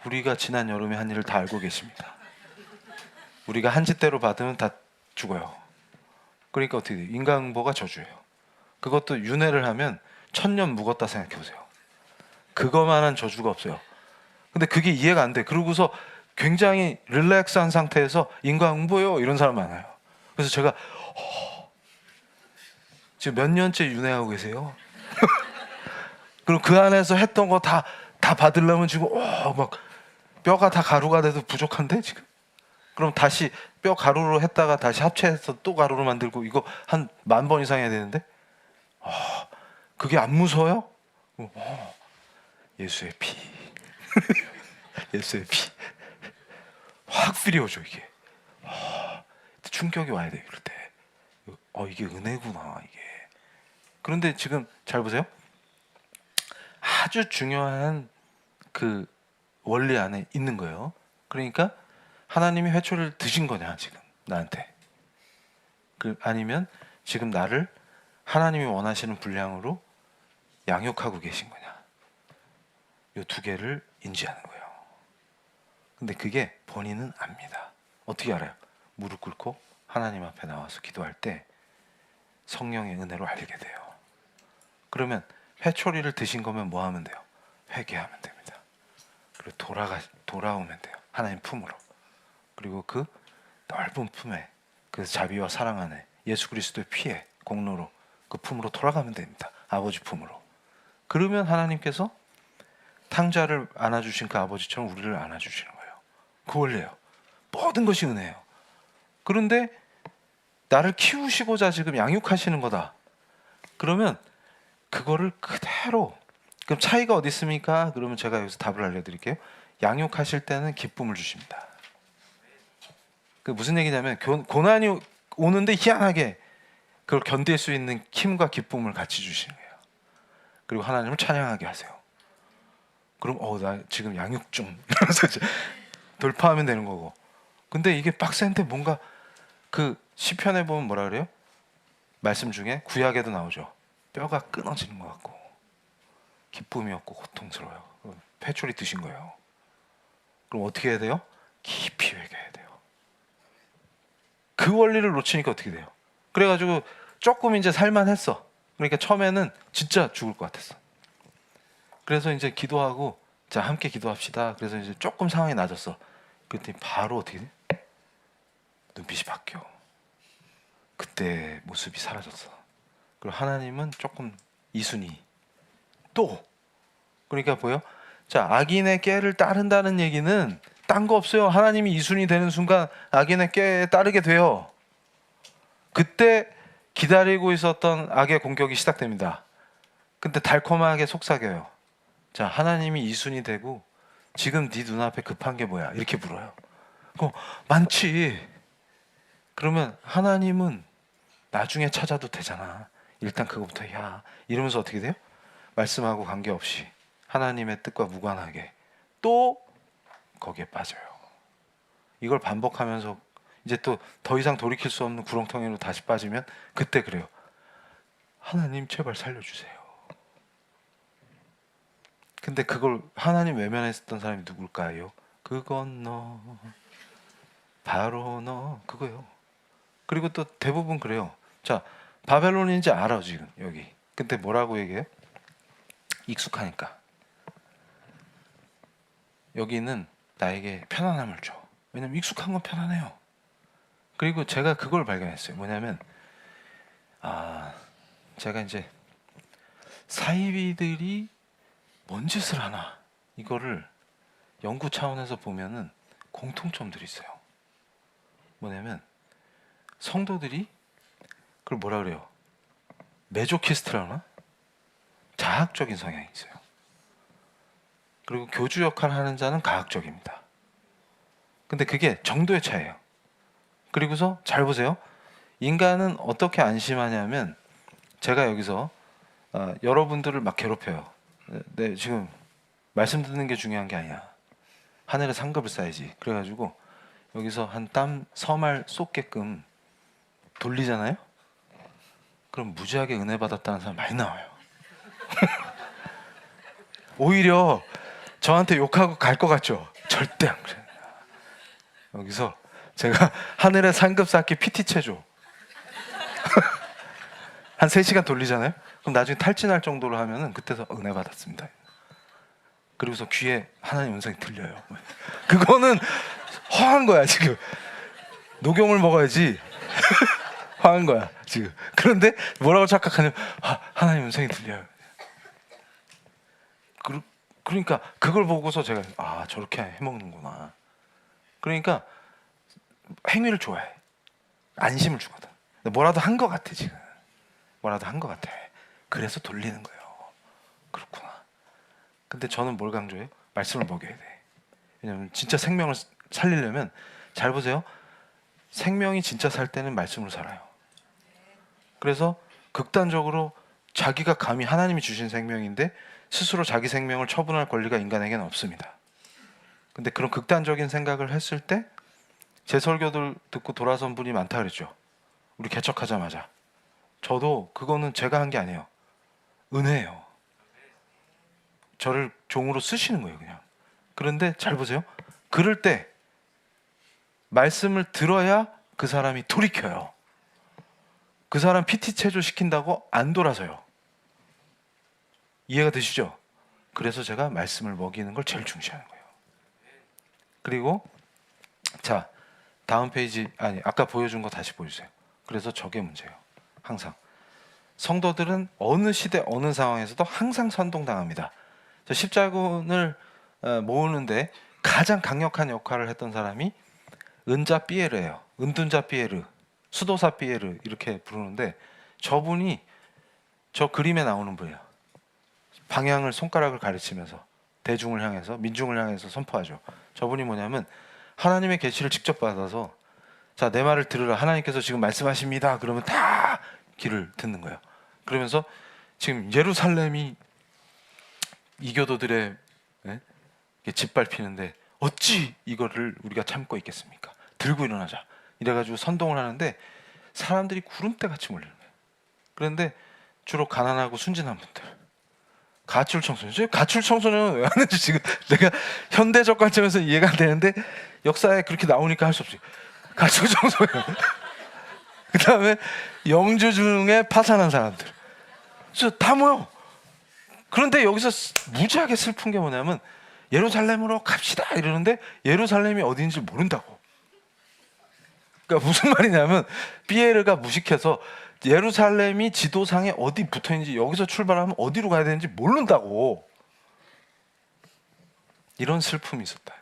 우리가 지난 여름에 한 일을 다 알고 계십니다. 우리가 한 짓대로 받으면 다 죽어요. 그러니까 어떻게 돼요? 인과응보가 저주예요. 그것도 윤회를 하면 1000년 묵었다 생각해 보세요. 그거만한 저주가 없어요. 근데 그게 이해가 안 돼. 그러고서 굉장히 릴렉스한 상태에서 인과응보요 이런 사람 많아요. 그래서 제가 지금 몇 년째 윤회하고 계세요? 그리고 그 안에서 했던 거 다 받으려면 지금 막 뼈가 다 가루가 돼도 부족한데 지금? 그럼 다시 뼈 가루로 했다가 다시 합체해서 또 가루로 만들고 이거 한 10,000번 이상 해야 되는데 그게 안 무서워요? 예수의 피 예수의 피 확 필요하죠 이게. 충격이 와야 돼요 이럴 때. 이게 은혜구나 이게. 그런데 지금 잘 보세요. 아주 중요한 그 원리 안에 있는 거예요. 그러니까 하나님이 회초리를 드신 거냐 지금 나한테. 아니면 지금 나를 하나님이 원하시는 분량으로 양육하고 계신 거냐. 이 두 개를 인지하는 거예요. 근데 그게 본인은 압니다. 어떻게 알아요? 무릎 꿇고 하나님 앞에 나와서 기도할 때 성령의 은혜로 알게 돼요. 그러면 회초리를 드신 거면 뭐 하면 돼요? 회개하면 됩니다. 그리고 돌아오면 돼요. 하나님 품으로. 그리고 그 넓은 품에, 그 자비와 사랑 안에 예수 그리스도의 피에 공로로 그 품으로 돌아가면 됩니다. 아버지 품으로. 그러면 하나님께서 탕자를 안아주신 그 아버지처럼 우리를 안아주시는 거예요. 그 원리예요. 모든 것이 은혜예요. 그런데 나를 키우시고자 지금 양육하시는 거다. 그러면 그거를 그대로. 그럼 차이가 어디 있습니까? 그러면 제가 여기서 답을 알려드릴게요. 양육하실 때는 기쁨을 주십니다. 그 무슨 얘기냐면 고난이 오는데 희한하게 그걸 견딜 수 있는 힘과 기쁨을 같이 주시는 거예요. 그리고 하나님을 찬양하게 하세요. 그럼 나 지금 양육 중 이러면서 이제 돌파하면 되는 거고. 근데 이게 빡센데 뭔가 그 시편에 보면 뭐라 그래요? 말씀 중에 구약에도 나오죠. 뼈가 끊어지는 것 같고 기쁨이 없고 고통스러워요. 회초리 드신 거예요. 그럼 어떻게 해야 돼요? 깊이 회개해야 돼요. 그 원리를 놓치니까 어떻게 돼요? 그래가지고 조금 이제 살만했어. 그러니까 처음에는 진짜 죽을 것 같았어. 그래서 이제 기도하고 자 함께 기도합시다. 그래서 이제 조금 상황이 나아졌어. 그랬더니 바로 어떻게 돼? 눈빛이 바뀌어. 그때 모습이 사라졌어. 그리고 하나님은 조금 이순이 또 그러니까 뭐예요? 자 악인의 꾀를 따른다는 얘기는 딴 거 없어요. 하나님이 이순이 되는 순간 악인의 꾀에 따르게 돼요. 그때 기다리고 있었던 악의 공격이 시작됩니다. 근데 달콤하게 속삭여요. 자 하나님이 이순이 되고 지금 네 눈앞에 급한 게 뭐야? 이렇게 물어요. 많지. 그러면 하나님은 나중에 찾아도 되잖아. 일단 그거부터 해야. 이러면서 어떻게 돼요? 말씀하고 관계없이 하나님의 뜻과 무관하게 또 거기에 빠져요. 이걸 반복하면서 이제 또 더 이상 돌이킬 수 없는 구렁텅이로 다시 빠지면 그때 그래요. 하나님 제발 살려주세요. 근데 그걸 하나님 외면했었던 사람이 누굴까요? 그건 너, 바로 너, 그거요. 그리고 또 대부분 그래요. 자, 바벨론인지 알아 지금 여기. 근데 뭐라고 얘기해요? 익숙하니까. 여기는 나에게 편안함을 줘. 왜냐면 익숙한 건 편안해요. 그리고 제가 그걸 발견했어요. 뭐냐면 제가 이제 사이비들이 뭔 짓을 하나 이거를 연구 차원에서 보면은 공통점들이 있어요. 뭐냐면 성도들이 그걸 뭐라 그래요? 메조키스트라나? 자학적인 성향이 있어요. 그리고 교주 역할을 하는 자는 가학적입니다. 근데 그게 정도의 차이예요. 그리고서 잘 보세요. 인간은 어떻게 안심하냐면 제가 여기서 여러분들을 막 괴롭혀요. 네, 지금 말씀 듣는 게 중요한 게 아니야. 하늘에 상급을 쌓야지. 그래가지고 여기서 한 땀 서말 쏟게끔 돌리잖아요. 그럼 무지하게 은혜 받았다는 사람 많이 나와요. 오히려 저한테 욕하고 갈 것 같죠? 절대 안 그래요. 여기서 제가 하늘에 상급 쌓기 PT 체조 한 3시간 돌리잖아요. 그럼 나중에 탈진할 정도로 하면은 그때서 은혜 받았습니다. 그리고서 귀에 하나님 음성이 들려요. 그거는 허한 거야 지금. 녹용을 먹어야지. 허한 거야 지금. 그런데 뭐라고 착각하냐면 하나님 음성이 들려요. 그러니까 그걸 보고서 제가 저렇게 해먹는구나. 그러니까 행위를 좋아해. 안심을 주거든. 뭐라도 한 것 같아 지금. 뭐라도 한 것 같아. 그래서 돌리는 거예요. 그렇구나. 근데 저는 뭘 강조해요? 말씀을 먹여야 돼. 왜냐면 진짜 생명을 살리려면 잘 보세요. 생명이 진짜 살 때는 말씀으로 살아요. 그래서 극단적으로 자기가 감히 하나님이 주신 생명인데 스스로 자기 생명을 처분할 권리가 인간에게는 없습니다. 근데 그런 극단적인 생각을 했을 때 제 설교들 듣고 돌아선 분이 많다 그랬죠. 우리 개척하자마자. 저도 그거는 제가 한 게 아니에요. 은혜예요. 저를 종으로 쓰시는 거예요 그냥. 그런데 잘 보세요. 그럴 때 말씀을 들어야 그 사람이 돌이켜요. 그 사람 PT 체조 시킨다고 안 돌아서요. 이해가 되시죠? 그래서 제가 말씀을 먹이는 걸 제일 중시하는 거예요. 그리고 자 다음 페이지 아까 보여준 거 다시 보여주세요. 그래서 저게 문제예요. 항상 성도들은 어느 시대 어느 상황에서도 항상 선동당합니다. 십자군을 모으는데 가장 강력한 역할을 했던 사람이 은자 삐에르예요. 은둔자 삐에르, 수도사 삐에르 이렇게 부르는데 저분이 저 그림에 나오는 분이에요. 방향을 손가락을 가르치면서 대중을 향해서 민중을 향해서 선포하죠. 저분이 뭐냐면 하나님의 계시를 직접 받아서 자, 내 말을 들으라. 하나님께서 지금 말씀하십니다. 그러면 다 귀를 듣는 거예요. 그러면서 지금 예루살렘이 이교도들의 짓밟히는데 어찌 이거를 우리가 참고 있겠습니까? 들고 일어나자. 이래가지고 선동을 하는데 사람들이 구름대같이 몰리는 거예요. 그런데 주로 가난하고 순진한 분들. 가출 청소년. 가출 청소년은 왜 하는지 지금 내가 현대적 관점에서 이해가 안 되는데 역사에 그렇게 나오니까 할 수 없어요. 가출 청소년. 그 다음에 영주 중에 파산한 사람들. 다 모여. 그런데 여기서 무지하게 슬픈 게 뭐냐면 예루살렘으로 갑시다 이러는데 예루살렘이 어디인지 모른다고. 그러니까 무슨 말이냐면 삐에르가 무식해서 예루살렘이 지도상에 어디 붙어있는지 여기서 출발하면 어디로 가야 되는지 모른다고. 이런 슬픔이 있었다.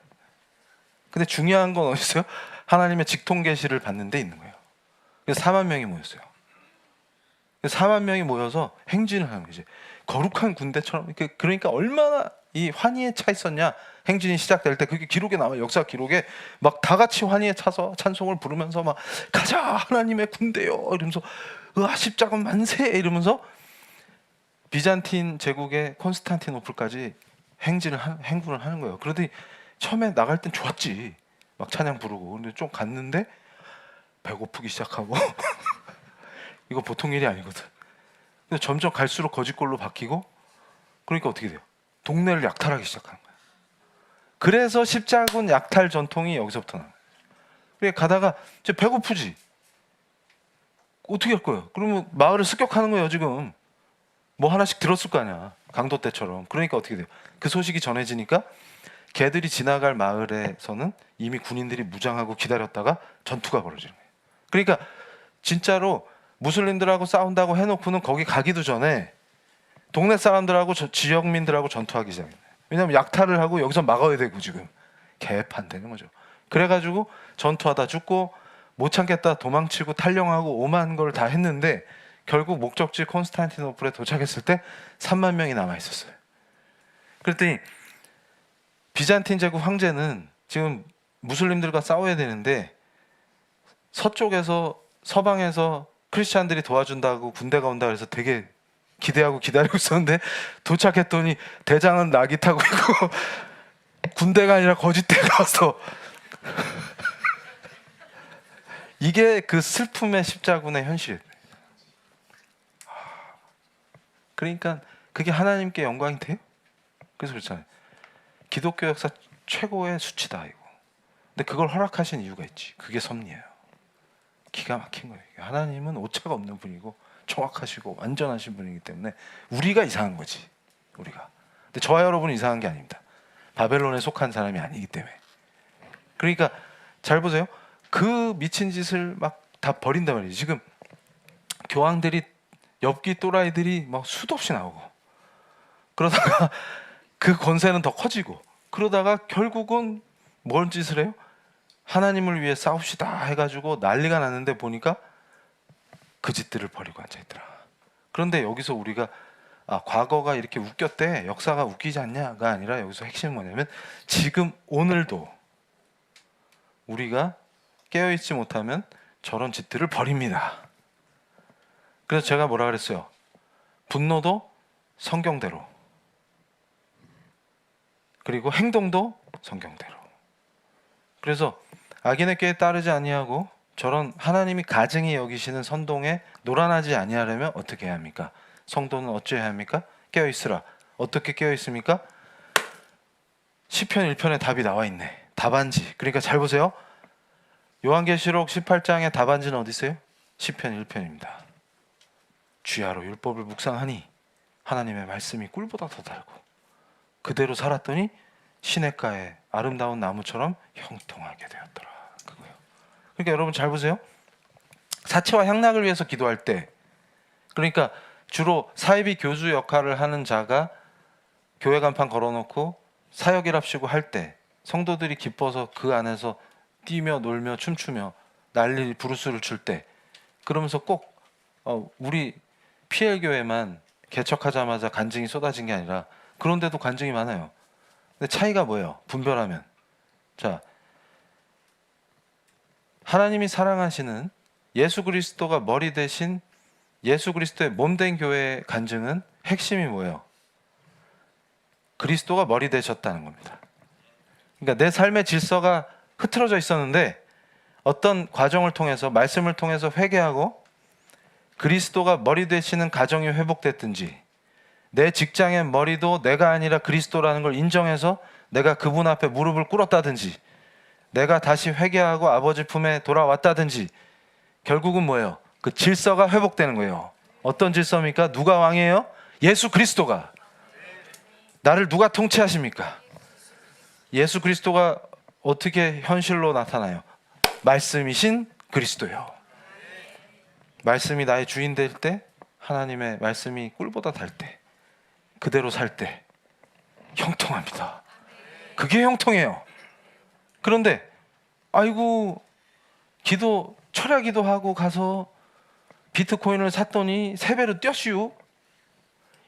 근데 중요한 건 어디 있어요? 하나님의 직통 계시를 받는 데 있는 거예요. 그래서 4만 명이 모였어요. 4만 명이 모여서 행진을 하는 거지. 거룩한 군대처럼. 그러니까 얼마나 이 환희에 차 있었냐. 행진이 시작될 때 그게 기록에 나와요. 역사 기록에 막 다 같이 환희에 차서 찬송을 부르면서 막 가자 하나님의 군대요 이러면서 십자군 만세 이러면서 비잔틴 제국의 콘스탄티노플까지 행군을 하는 거예요. 그러더니 처음에 나갈 땐 좋았지. 막 찬양 부르고. 근데 좀 갔는데 배고프기 시작하고 이거 보통 일이 아니거든. 근데 점점 갈수록 거짓골로 바뀌고 그러니까 어떻게 돼요? 동네를 약탈하기 시작한 거예요. 그래서 십자군 약탈 전통이 여기서부터 나와요. 그래 가다가 이제 배고프지. 어떻게 할 거예요? 그러면 마을을 습격하는 거예요. 지금 뭐 하나씩 들었을 거 아니야. 강도 때처럼. 그러니까 어떻게 돼요? 그 소식이 전해지니까 걔들이 지나갈 마을에서는 이미 군인들이 무장하고 기다렸다가 전투가 벌어지는 거예요. 그러니까 진짜로 무슬림들하고 싸운다고 해놓고는 거기 가기도 전에 동네 사람들하고 지역민들하고 전투하기 시작해요. 왜냐하면 약탈을 하고 여기서 막아야 되고 지금 개판 되는 거죠. 그래가지고 전투하다 죽고 못 참겠다 도망치고 탈영하고 오만 걸 다 했는데 결국 목적지 콘스탄티노플에 도착했을 때 3만 명이 남아 있었어요. 그랬더니 비잔틴 제국 황제는 지금 무슬림들과 싸워야 되는데 서쪽에서 서방에서 크리스찬들이 도와준다고 군대가 온다 그래서 되게 기대하고 기다리고 있었는데 도착했더니 대장은 낙이 타고 있고 군대가 아니라 거짓대가 와서 이게 그 슬픔의 십자군의 현실이에요. 그러니까 그게 하나님께 영광이 돼요? 그래서 그렇잖아요. 기독교 역사 최고의 수치다 이거. 근데 그걸 허락하신 이유가 있지. 그게 섭리예요. 기가 막힌 거예요. 하나님은 오차가 없는 분이고 정확하시고 완전하신 분이기 때문에 우리가 이상한 거지. 우리가. 근데 저와 여러분은 이상한 게 아닙니다. 바벨론에 속한 사람이 아니기 때문에. 그러니까 잘 보세요. 그 미친 짓을 막 다 버린단 말이에요. 지금 교황들이 엽기 또라이들이 막 수도 없이 나오고 그러다가 그 권세는 더 커지고 그러다가 결국은 뭔 짓을 해요? 하나님을 위해 싸웁시다 해가지고 난리가 났는데 보니까 그 짓들을 버리고 앉아있더라. 그런데 여기서 우리가 과거가 이렇게 웃겼대, 역사가 웃기지 않냐가 아니라 여기서 핵심은 뭐냐면 지금 오늘도 우리가 깨어있지 못하면 저런 짓들을 버립니다. 그래서 제가 뭐라 그랬어요? 분노도 성경대로, 그리고 행동도 성경대로. 그래서 악인의 꾀에 따르지 아니하고 저런 하나님이 가증히 여기시는 선동에 노란하지 아니하려면 어떻게 해야 합니까? 성도는 어찌해야 합니까? 깨어있으라. 어떻게 깨어있습니까? 시편 1편에 답이 나와 있네. 답안지. 그러니까 잘 보세요. 요한계시록 18장의 답안지는 어디 있어요? 시편 1편입니다. 주야로 율법을 묵상하니 하나님의 말씀이 꿀보다 더 달고 그대로 살았더니 시냇가의 아름다운 나무처럼 형통하게 되었더라. 그거예요. 그러니까 여러분 잘 보세요. 사체와 향락을 위해서 기도할 때, 그러니까 주로 사이비 교주 역할을 하는 자가 교회 간판 걸어놓고 사역이랍시고 할 때 성도들이 기뻐서 그 안에서 뛰며 놀며 춤추며 난리 부르스를 출 때, 그러면서 꼭 우리 PL 교회만 개척하자마자 간증이 쏟아진 게 아니라 그런데도 간증이 많아요. 근데 차이가 뭐예요? 분별하면, 자, 하나님이 사랑하시는 예수 그리스도가 머리 대신 예수 그리스도의 몸된 교회의 간증은 핵심이 뭐예요? 그리스도가 머리 되셨다는 겁니다. 그러니까 내 삶의 질서가 흐트러져 있었는데 어떤 과정을 통해서, 말씀을 통해서 회개하고 그리스도가 머리 되시는 가정이 회복됐든지, 내 직장의 머리도 내가 아니라 그리스도라는 걸 인정해서 내가 그분 앞에 무릎을 꿇었다든지, 내가 다시 회개하고 아버지 품에 돌아왔다든지, 결국은 뭐예요? 그 질서가 회복되는 거예요. 어떤 질서입니까? 누가 왕이에요? 예수 그리스도가. 나를 누가 통치하십니까? 예수 그리스도가 어떻게 현실로 나타나요? 말씀이신 그리스도요. 말씀이 나의 주인 될 때, 하나님의 말씀이 꿀보다 달 때, 그대로 살 때 형통합니다. 그게 형통해요. 그런데 아이고 기도 철야 기도하고 가서 비트코인을 샀더니 3배로 뛰었슈.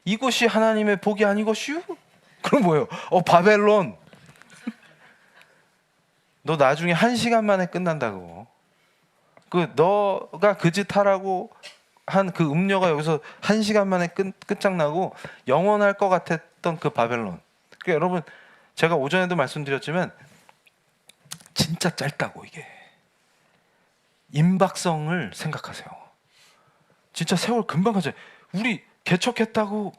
이것이 하나님의 복이 아니것슈? 그럼 뭐예요? 바벨론. 너 나중에 1시간 만에 끝난다고. 너가 그 짓 하라고 한 그 음료가 여기서 1시간 만에 끝장나고 영원할 것 같았던 그 바벨론. 그러니까 여러분, 제가 오전에도 말씀드렸지만 진짜 짧다고. 이게 임박성을 생각하세요. 진짜 세월 금방 가죠. 우리 개척했다고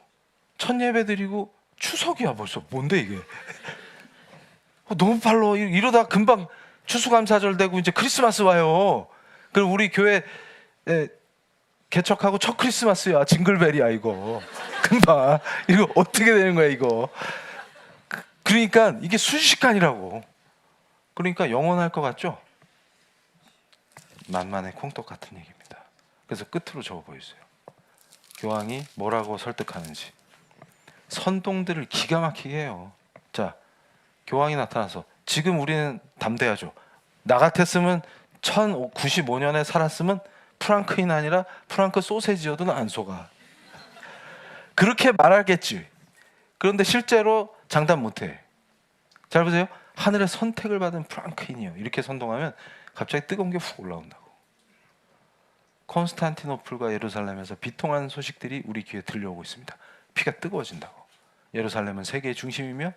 첫 예배 드리고 추석이야 벌써. 뭔데 이게? 너무 빨라. 이러다 금방 추수감사절 되고 이제 크리스마스 와요. 그럼 우리 교회 개척하고 첫 크리스마스야. 징글벨이야 이거. 금방. 이거 어떻게 되는 거야 이거. 그러니까 이게 순식간이라고. 그러니까 영원할 것 같죠? 만만의 콩떡 같은 얘기입니다. 그래서 끝으로 적어 보이세요. 교황이 뭐라고 설득하는지. 선동들을 기가 막히게 해요. 자, 교황이 나타나서 지금 우리는 담대하죠. 나 같았으면 1095년에 살았으면 프랑크인 아니라 프랑크 소세지여도 안 속아. 그렇게 말하겠지. 그런데 실제로 장담 못해. 잘 보세요. 하늘의 선택을 받은 프랑크인이요. 이렇게 선동하면 갑자기 뜨거운 게 훅 올라온다고. 콘스탄티노플과 예루살렘에서 비통한 소식들이 우리 귀에 들려오고 있습니다. 피가 뜨거워진다고. 예루살렘은 세계의 중심이며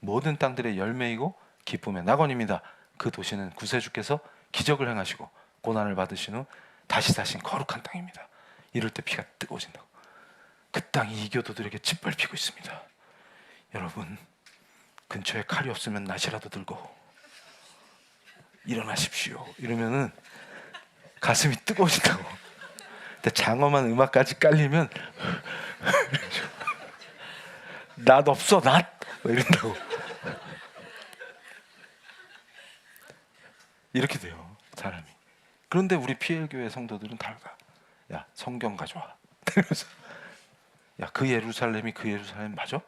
모든 땅들의 열매이고 기쁨의 낙원입니다. 그 도시는 구세주께서 기적을 행하시고 고난을 받으신 후 다시 사신 거룩한 땅입니다. 이럴 때 피가 뜨거워진다고. 그 땅이 이교도들에게 짓밟히고 있습니다. 여러분, 근처에 칼이 없으면 낫이라도 들고 일어나십시오. 이러면은 가슴이 뜨거워진다고. 근데 장엄한 음악까지 깔리면 낫 없어, 낫! 이런다고. 이렇게 돼요, 사람이. 그런데 우리 PL교회 성도들은 달라. 야, 성경 가져와. 야, 그 예루살렘이 그 예루살렘 맞아?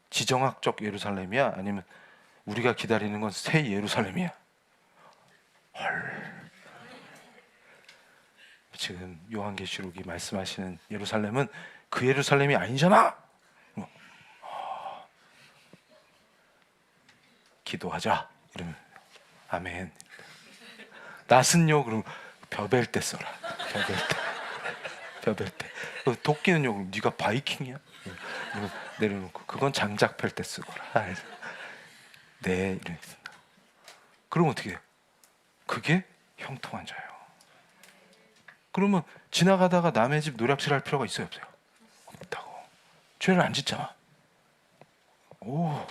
지정학적 예루살렘이야? 아니면 우리가 기다리는 건 새 예루살렘이야? 헐. 지금 요한계시록이 말씀하시는 예루살렘은 그 예루살렘이 아니잖아. 기도하자. 이러면 아멘. 낫은요? 그럼 벼벨 때 써라. 벼벨 때. 벼벨 때. 도끼는요? 그럼 네가 바이킹이야? 내려놓고 그건 장작 펼 때 쓰거라. 네, 이렇게 쓴다. 그럼 어떻게 해요? 그게 형통한 자예요. 그러면 지나가다가 남의 집 노략질할 필요가 있어요, 없어요? 없다고. 죄를 안 짓잖아. 오,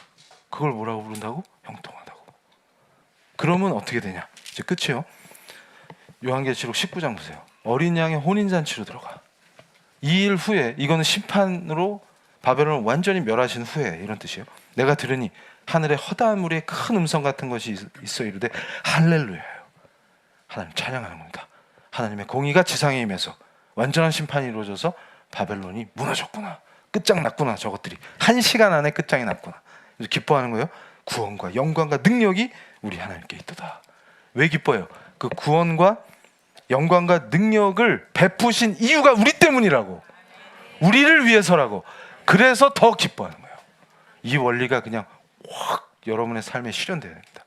그걸 뭐라고 부른다고? 형통하다고. 그러면 어떻게 되냐? 이제 끝이에요. 요한계시록 19장 보세요. 어린 양의 혼인잔치로 들어가. 2일 후에, 이거는 심판으로 바벨론을 완전히 멸하신 후에 이런 뜻이에요. 내가 들으니 하늘에 허다한 무리의 큰 음성 같은 것이 있어 이르되 할렐루야요. 하나님 찬양하는 겁니다. 하나님의 공의가 지상에 임해서 완전한 심판이 이루어져서 바벨론이 무너졌구나. 끝장났구나. 저것들이 한 시간 안에 끝장이 났구나. 그래서 기뻐하는 거예요. 구원과 영광과 능력이 우리 하나님께 있도다. 왜 기뻐해요? 그 구원과 영광과 능력을 베푸신 이유가 우리 때문이라고. 우리를 위해서라고. 그래서 더 기뻐하는 거예요. 이 원리가 그냥 확 여러분의 삶에 실현돼야 됩니다.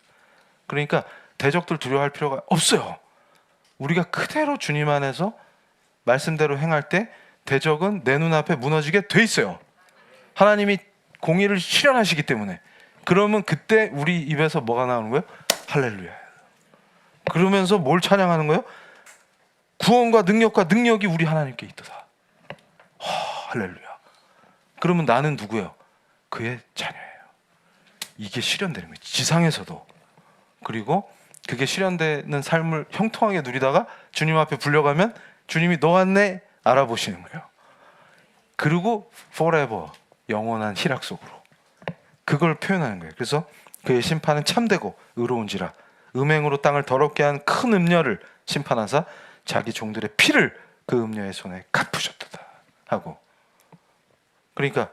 그러니까 대적들 두려워할 필요가 없어요. 우리가 그대로 주님 안에서 말씀대로 행할 때 대적은 내 눈앞에 무너지게 돼 있어요. 하나님이 공의를 실현하시기 때문에. 그러면 그때 우리 입에서 뭐가 나오는 거예요? 할렐루야. 그러면서 뭘 찬양하는 거예요? 구원과 능력과 능력이 우리 하나님께 있도다. 할렐루야. 그러면 나는 누구예요? 그의 자녀예요. 이게 실현되는 거예요. 지상에서도. 그리고 그게 실현되는 삶을 형통하게 누리다가 주님 앞에 불려가면 주님이 너 왔네? 알아보시는 거예요. 그리고 forever, 영원한 희락 속으로. 그걸 표현하는 거예요. 그래서 그의 심판은 참되고 의로운지라 음행으로 땅을 더럽게 한 큰 음녀를 심판하사 자기 종들의 피를 그 음녀의 손에 갚으셨도다 하고. 그러니까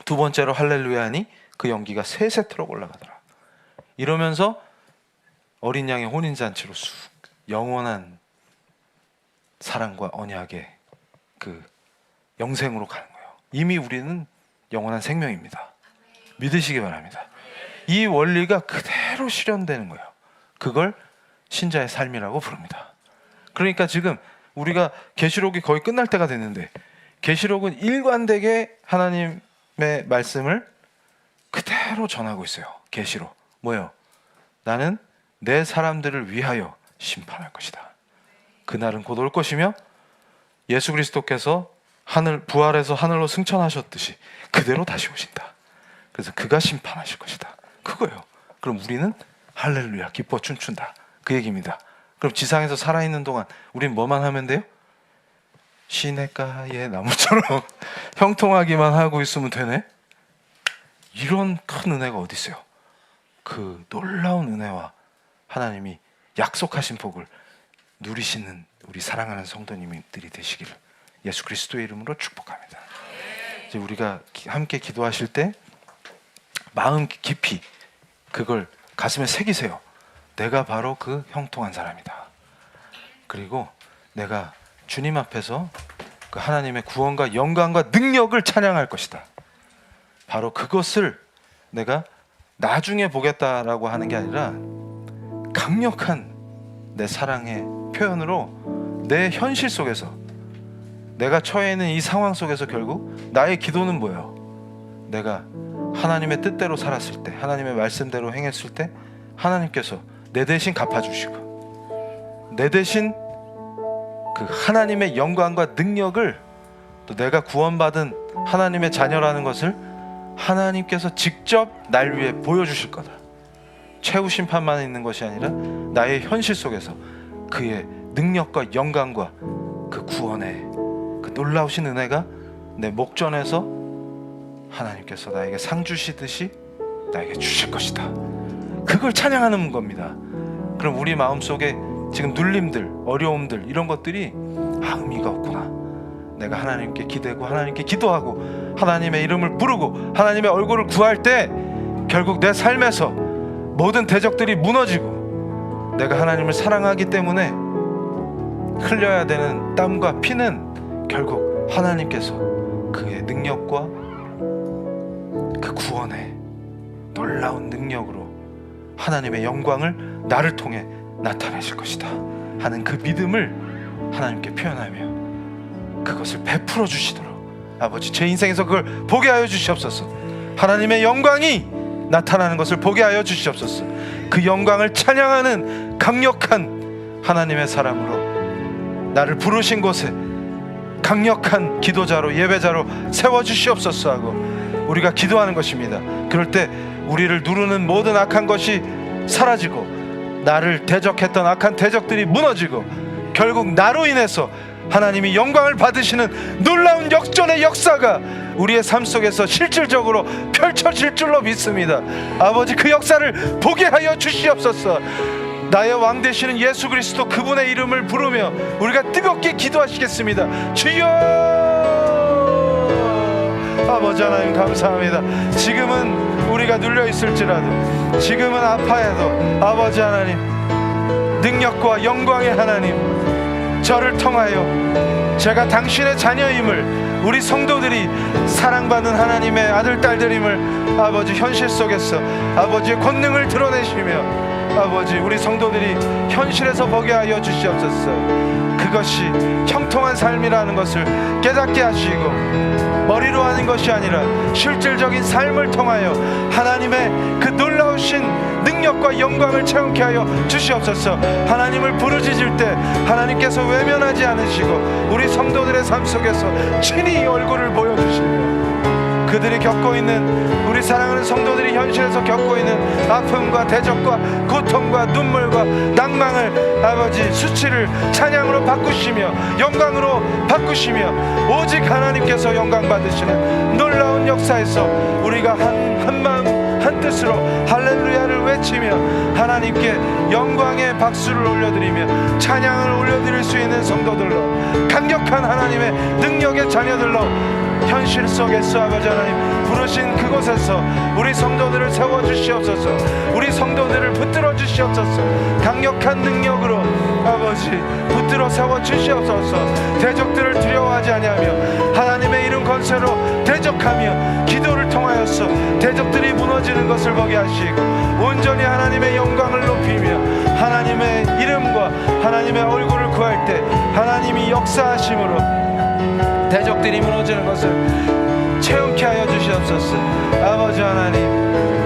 두 번째로 할렐루야니 그 연기가 세세토록 올라가더라. 이러면서 어린 양의 혼인잔치로 쑥 영원한 사랑과 언약의 그 영생으로 가는 거예요. 이미 우리는 영원한 생명입니다. 믿으시기 바랍니다. 이 원리가 그대로 실현되는 거예요. 그걸 신자의 삶이라고 부릅니다. 그러니까 지금 우리가 계시록이 거의 끝날 때가 됐는데 계시록은 일관되게 하나님의 말씀을 그대로 전하고 있어요. 계시록 뭐예요? 나는 내 사람들을 위하여 심판할 것이다. 그날은 곧 올 것이며 예수 그리스도께서 부활해서 하늘로 승천하셨듯이 그대로 다시 오신다. 그래서 그가 심판하실 것이다. 그거예요. 그럼 우리는 할렐루야 기뻐 춤춘다. 그 얘기입니다. 그럼 지상에서 살아있는 동안 우린 뭐만 하면 돼요? 시냇가의 나무처럼 형통하기만 하고 있으면 되네? 이런 큰 은혜가 어디 있어요? 그 놀라운 은혜와 하나님이 약속하신 복을 누리시는 우리 사랑하는 성도님들이 되시기를 예수 그리스도의 이름으로 축복합니다. 이제 우리가 함께 기도하실 때 마음 깊이 그걸 가슴에 새기세요. 내가 바로 그 형통한 사람이다. 그리고 내가 주님 앞에서 그 하나님의 구원과 영광과 능력을 찬양할 것이다. 바로 그것을 내가 나중에 보겠다라고 하는 게 아니라 강력한 내 사랑의 표현으로 내 현실 속에서 내가 처해 있는 이 상황 속에서 결국 나의 기도는 뭐예요? 내가 하나님의 뜻대로 살았을 때, 하나님의 말씀대로 행했을 때 하나님께서 내 대신 갚아주시고 내 대신 그 하나님의 영광과 능력을 또 내가 구원받은 하나님의 자녀라는 것을 하나님께서 직접 날 위해 보여주실 거다. 최후 심판만 있는 것이 아니라 나의 현실 속에서 그의 능력과 영광과 그 구원의 그 놀라우신 은혜가 내 목전에서 하나님께서 나에게 상 주시듯이 나에게 주실 것이다. 그걸 찬양하는 겁니다. 그럼 우리 마음속에 지금 눌림들, 어려움들 이런 것들이 의미가 없구나. 내가 하나님께 기대고 하나님께 기도하고 하나님의 이름을 부르고 하나님의 얼굴을 구할 때 결국 내 삶에서 모든 대적들이 무너지고 내가 하나님을 사랑하기 때문에 흘려야 되는 땀과 피는 결국 하나님께서 그의 능력과 그 구원의 놀라운 능력으로 하나님의 영광을 나를 통해 나타내실 것이다 하는 그 믿음을 하나님께 표현하며 그것을 베풀어 주시도록 아버지 제 인생에서 그걸 보게 하여 주시옵소서. 하나님의 영광이 나타나는 것을 보게 하여 주시옵소서. 그 영광을 찬양하는 강력한 하나님의 사람으로 나를 부르신 곳에 강력한 기도자로 예배자로 세워주시옵소서 하고 우리가 기도하는 것입니다. 그럴 때 우리를 누르는 모든 악한 것이 사라지고 나를 대적했던 악한 대적들이 무너지고 결국 나로 인해서 하나님이 영광을 받으시는 놀라운 역전의 역사가 우리의 삶 속에서 실질적으로 펼쳐질 줄로 믿습니다. 아버지 그 역사를 보게 하여 주시옵소서. 나의 왕 되시는 예수 그리스도 그분의 이름을 부르며 우리가 뜨겁게 기도하시겠습니다. 주여! 아버지 하나님 감사합니다. 지금은 우리가 눌려 있을지라도 지금은 아파해도 아버지 하나님 능력과 영광의 하나님 저를 통하여 제가 당신의 자녀임을 우리 성도들이 사랑받는 하나님의 아들 딸들임을 아버지 현실 속에서 아버지의 권능을 드러내시며 아버지 우리 성도들이 현실에서 보게 하여 주시옵소서. 그것이 형통한 삶이라는 것을 깨닫게 하시고 머리로 하는 것이 아니라 실질적인 삶을 통하여 하나님의 그 놀라우신 능력과 영광을 체험케 하여 주시옵소서. 하나님을 부르짖을 때 하나님께서 외면하지 않으시고 우리 성도들의 삶 속에서 친히 얼굴을 보여주시며 그들이 겪고 있는 우리 사랑하는 성도들이 현실에서 겪고 있는 아픔과 대적과 고통과 눈물과 낭망을 아버지 수치를 찬양으로 바꾸시며 영광으로 바꾸시며 오직 하나님께서 영광 받으시는 놀라운 역사에서 우리가 한 마음 한 뜻으로 할렐루야를 외치며 하나님께 영광의 박수를 올려드리며 찬양을 올려드릴 수 있는 성도들로 강력한 하나님의 능력의 자녀들로 현실 속에서 아버지 하나님 부르신 그곳에서 우리 성도들을 세워주시옵소서. 우리 성도들을 붙들어 주시옵소서. 강력한 능력으로 아버지 붙들어 세워주시옵소서. 대적들을 두려워하지 아니하며 하나님의 이름 건세로 대적하며 기도를 통하여서 대적들이 무너지는 것을 보게 하시고 온전히 하나님의 영광을 높이며 하나님의 이름과 하나님의 얼굴을 구할 때 하나님이 역사하심으로 대적들이 무너지는 것을 체험케 하여 주시옵소서. 아버지 하나님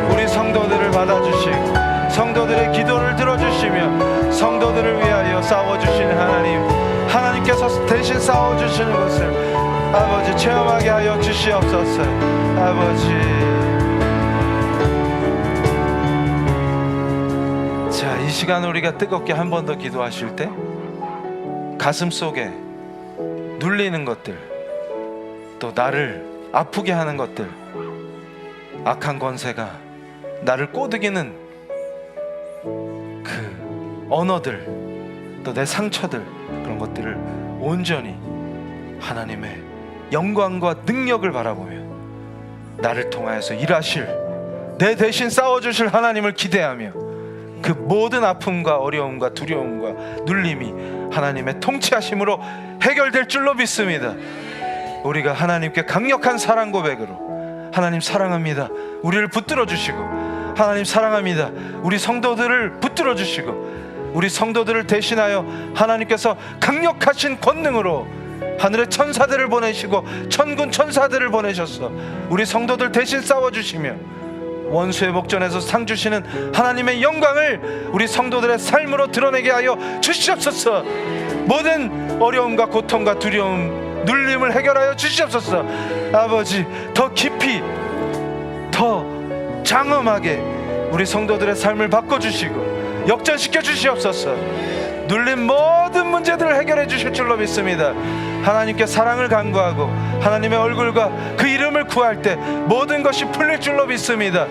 우리 성도들을 받아주시고 성도들의 기도를 들어주시며 성도들을 위하여 싸워주시는 하나님 하나님께서 대신 싸워주시는 것을 아버지 체험하게 하여 주시옵소서. 아버지, 자, 이 시간 우리가 뜨겁게 한 번 더 기도하실 때 가슴 속에 눌리는 것들, 또 나를 아프게 하는 것들, 악한 권세가 나를 꼬드기는 그 언어들, 또 내 상처들, 그런 것들을 온전히 하나님의 영광과 능력을 바라보며 나를 통하여서 일하실, 내 대신 싸워주실 하나님을 기대하며 그 모든 아픔과 어려움과 두려움과 눌림이 하나님의 통치하심으로 해결될 줄로 믿습니다. 우리가 하나님께 강력한 사랑 고백으로, 하나님 사랑합니다, 우리를 붙들어 주시고, 하나님 사랑합니다, 우리 성도들을 붙들어 주시고, 우리 성도들을 대신하여 하나님께서 강력하신 권능으로 하늘의 천사들을 보내시고 천군 천사들을 보내셔서 우리 성도들 대신 싸워주시며 원수의 목전에서 상 주시는 하나님의 영광을 우리 성도들의 삶으로 드러내게 하여 주시옵소서. 모든 어려움과 고통과 두려움, 눌림을 해결하여 주시옵소서. 아버지, 더 깊이, 더 장엄하게 우리 성도들의 삶을 바꿔주시고 역전시켜 주시옵소서. 눌린 모든 문제들을 해결해 주실 줄로 믿습니다. 하나님께 사랑을 간구하고 하나님의 얼굴과 그 이름을 구할 때 모든 것이 풀릴 줄로 믿습니다.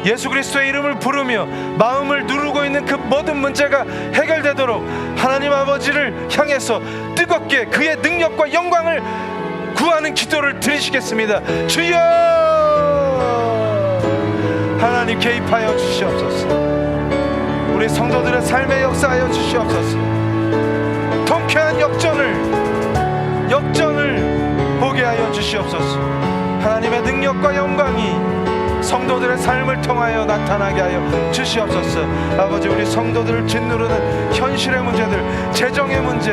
예수 그리스도의 이름을 부르며 마음을 누르고 있는 그 모든 문제가 해결되도록 하나님 아버지를 향해서 뜨겁게 그의 능력과 영광을 구하는 기도를 드리시겠습니다. 주여, 하나님 개입하여 주시옵소서. 우리 성도들의 삶에 역사하여 주시옵소서. 통쾌한 역전을 보게 하여 주시옵소서. 하나님의 능력과 영광이 성도들의 삶을 통하여 나타나게 하여 주시옵소서. 아버지, 우리 성도들을 짓누르는 현실의 문제들, 재정의 문제,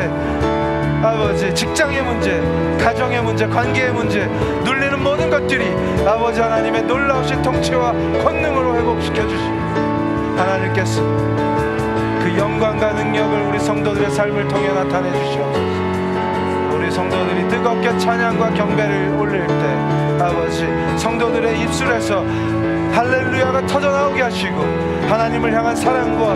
아버지 직장의 문제, 가정의 문제, 관계의 문제, 눌리는 모든 것들이 아버지 하나님의 놀라우신 통치와 권능으로 회복시켜 주시옵소서. 하나님께서 그 영광과 능력을 우리 성도들의 삶을 통해 나타내 주시옵소서. 우리 성도들이 뜨겁게 찬양과 경배를 올릴 때 아버지, 성도들의 입술에서 할렐루야가 터져나오게 하시고 하나님을 향한 사랑과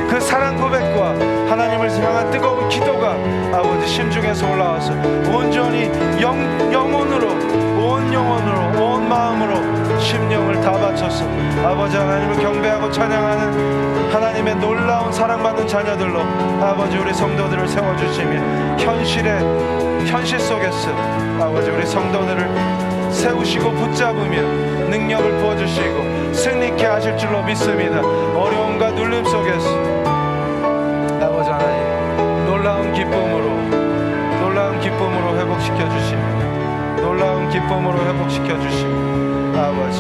그 사랑 고백과 하나님을 향한 뜨거운 기도가 아버지 심중에서 올라와서 온전히 영혼으로, 온 영혼으로, 온 마음으로 심령을 다 바쳐서 아버지 하나님을 경배하고 찬양하는 하나님의 놀라운 사랑받는 자녀들로 아버지 우리 성도들을 세워주시며 현실 속에서 아버지 우리 성도들을 세우시고 붙잡으며 능력을 부어주시고 승리케 하실 줄로 믿습니다. 어려움과 눌림 속에서 아버지 하나님 놀라운 기쁨으로 회복시켜 주시며, 놀라운 기쁨으로 회복시켜 주시며 아버지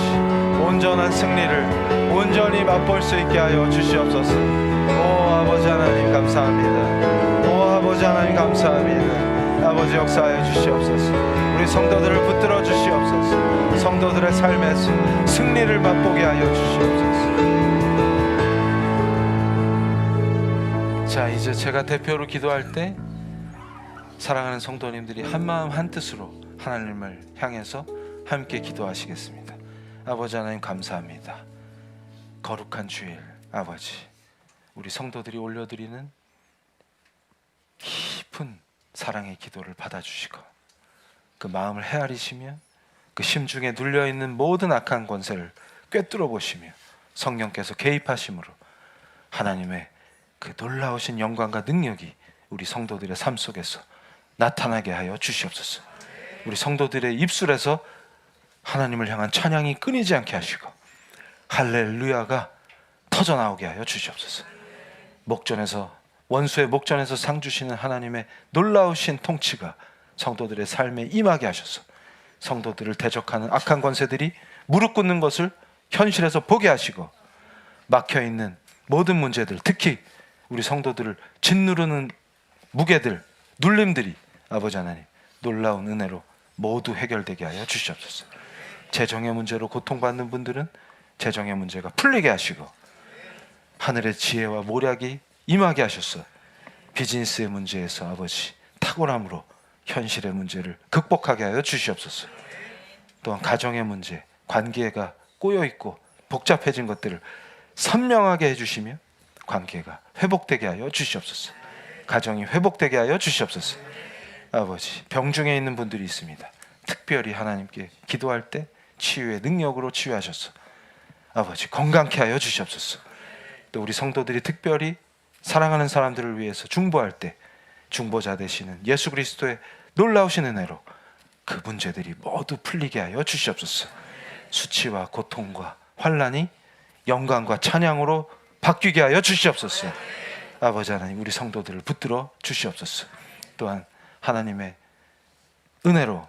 온전한 승리를 온전히 맛볼 수 있게 하여 주시옵소서. 오 아버지 하나님 감사합니다. 오 아버지 하나님 감사합니다. 아버지 역사하여 주시옵소서. 우리 성도들을 붙들어 주시옵소서. 성도들의 삶에서 승리를 맛보게 하여 주시옵소서. 자, 이제 제가 대표로 기도할 때 사랑하는 성도님들이 한마음 한뜻으로 하나님을 향해서 함께 기도하시겠습니다. 아버지 하나님 감사합니다. 거룩한 주일 아버지, 우리 성도들이 올려드리는 깊은 사랑의 기도를 받아주시고 그 마음을 헤아리시며 그 심중에 눌려있는 모든 악한 권세를 꿰뚫어 보시며 성령께서 개입하심으로 하나님의 그 놀라우신 영광과 능력이 우리 성도들의 삶 속에서 나타나게 하여 주시옵소서. 우리 성도들의 입술에서 하나님을 향한 찬양이 끊이지 않게 하시고 할렐루야가 터져나오게 하여 주시옵소서. 원수의 목전에서 상 주시는 하나님의 놀라우신 통치가 성도들의 삶에 임하게 하셔서 성도들을 대적하는 악한 권세들이 무릎 꿇는 것을 현실에서 보게 하시고 막혀있는 모든 문제들, 특히 우리 성도들을 짓누르는 무게들, 눌림들이 아버지 하나님 놀라운 은혜로 모두 해결되게 하여 주시옵소서. 재정의 문제로 고통받는 분들은 재정의 문제가 풀리게 하시고 하늘의 지혜와 모략이 임하게 하셔서 비즈니스의 문제에서 아버지 탁월함으로 현실의 문제를 극복하게 하여 주시옵소서. 또한 가정의 문제, 관계가 꼬여있고 복잡해진 것들을 선명하게 해주시며 관계가 회복되게 하여 주시옵소서. 가정이 회복되게 하여 주시옵소서. 아버지, 병중에 있는 분들이 있습니다. 특별히 하나님께 기도할 때 치유의 능력으로 치유하셔서 아버지 건강케 하여 주시옵소서. 또 우리 성도들이 특별히 사랑하는 사람들을 위해서 중보할 때 중보자 되시는 예수 그리스도의 놀라우신 은혜로 그 문제들이 모두 풀리게 하여 주시옵소서. 수치와 고통과 환난이 영광과 찬양으로 바뀌게 하여 주시옵소서. 아버지 하나님, 우리 성도들을 붙들어 주시옵소서. 또한 하나님의 은혜로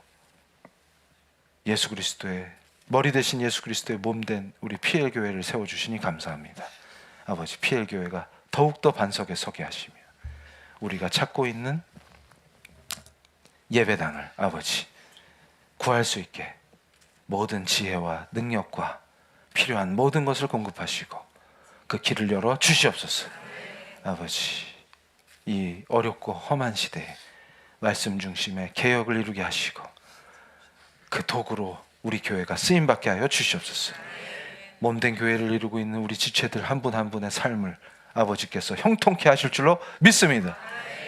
예수 그리스도의 머리 대신 예수 그리스도의 몸된 우리 PL 교회를 세워주시니 감사합니다. 아버지, PL 교회가 더욱더 반석에 서게 하시며 우리가 찾고 있는 예배당을 아버지 구할 수 있게 모든 지혜와 능력과 필요한 모든 것을 공급하시고 그 길을 열어 주시옵소서. 아버지, 이 어렵고 험한 시대에 말씀 중심의 개혁을 이루게 하시고 그 도구로 우리 교회가 쓰임받게 하여 주시옵소서. 몸된 교회를 이루고 있는 우리 지체들 한 분 한 분의 삶을 아버지께서 형통케 하실 줄로 믿습니다.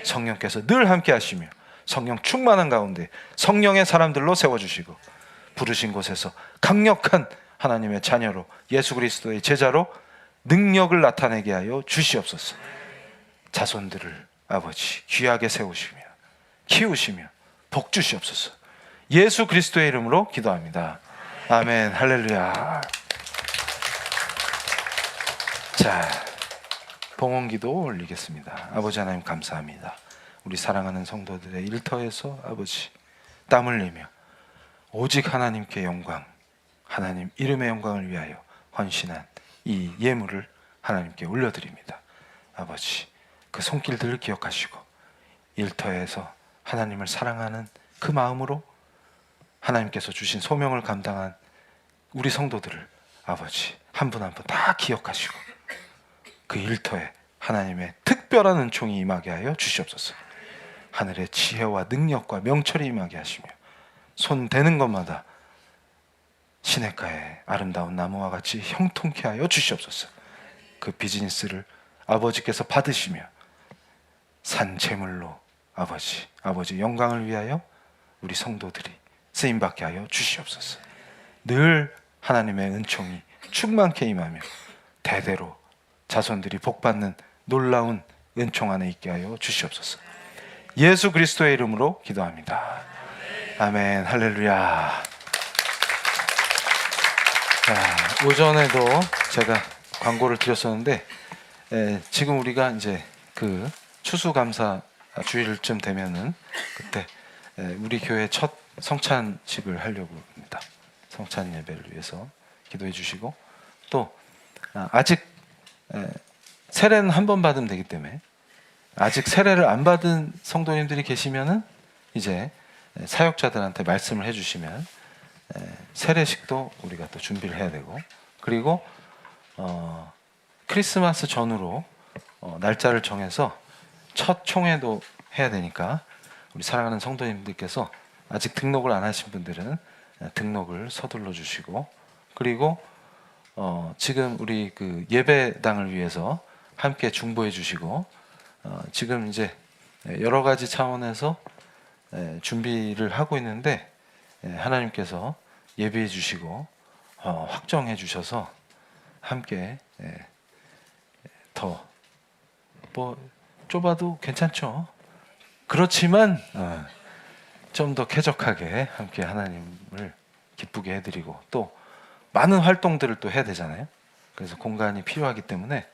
성령께서 늘 함께 하시며 성령 충만한 가운데 성령의 사람들로 세워주시고 부르신 곳에서 강력한 하나님의 자녀로 예수 그리스도의 제자로 능력을 나타내게 하여 주시옵소서. 자손들을 아버지 귀하게 세우시며 키우시며 복 주시옵소서. 예수 그리스도의 이름으로 기도합니다. 아멘. 할렐루야. 자, 봉헌기도 올리겠습니다. 아버지 하나님 감사합니다. 우리 사랑하는 성도들의 일터에서 아버지 땀 흘리며 오직 하나님께 영광, 하나님 이름의 영광을 위하여 헌신한 이 예물을 하나님께 올려드립니다. 아버지, 그 손길들을 기억하시고 일터에서 하나님을 사랑하는 그 마음으로 하나님께서 주신 소명을 감당한 우리 성도들을 아버지 한 분 한 분 다 기억하시고 그 일터에 하나님의 특별한 은총이 임하게 하여 주시옵소서. 하늘의 지혜와 능력과 명철이 임하게 하시며 손 대는 것마다 시냇가의 아름다운 나무와 같이 형통케 하여 주시옵소서. 그 비즈니스를 아버지께서 받으시며 산 제물로 아버지 영광을 위하여 우리 성도들이 쓰임받게 하여 주시옵소서. 늘 하나님의 은총이 충만케 임하며 대대로 자손들이 복받는 놀라운 은총 안에 있게 하여 주시옵소서. 예수 그리스도의 이름으로 기도합니다. 아멘. 할렐루야. 자, 오전에도 제가 광고를 드렸었는데 지금 우리가 이제 그 추수감사 주일쯤 되면은 그때 우리 교회 첫 성찬식을 하려고 합니다. 성찬 예배를 위해서 기도해 주시고 또 아직 세례는 한 번 받으면 되기 때문에 아직 세례를 안 받은 성도님들이 계시면은 이제 사역자들한테 말씀을 해주시면 세례식도 우리가 또 준비를 해야 되고 그리고 크리스마스 전후로 날짜를 정해서 첫 총회도 해야 되니까 우리 사랑하는 성도님들께서 아직 등록을 안 하신 분들은 등록을 서둘러 주시고 그리고 지금 우리 그 예배당을 위해서 함께 중보해 주시고 지금 이제 여러 가지 차원에서 준비를 하고 있는데 하나님께서 예비해 주시고 확정해 주셔서 함께 더 뭐 좁아도 괜찮죠. 그렇지만 좀 더 쾌적하게 함께 하나님을 기쁘게 해드리고 또 많은 활동들을 또 해야 되잖아요. 그래서 공간이 필요하기 때문에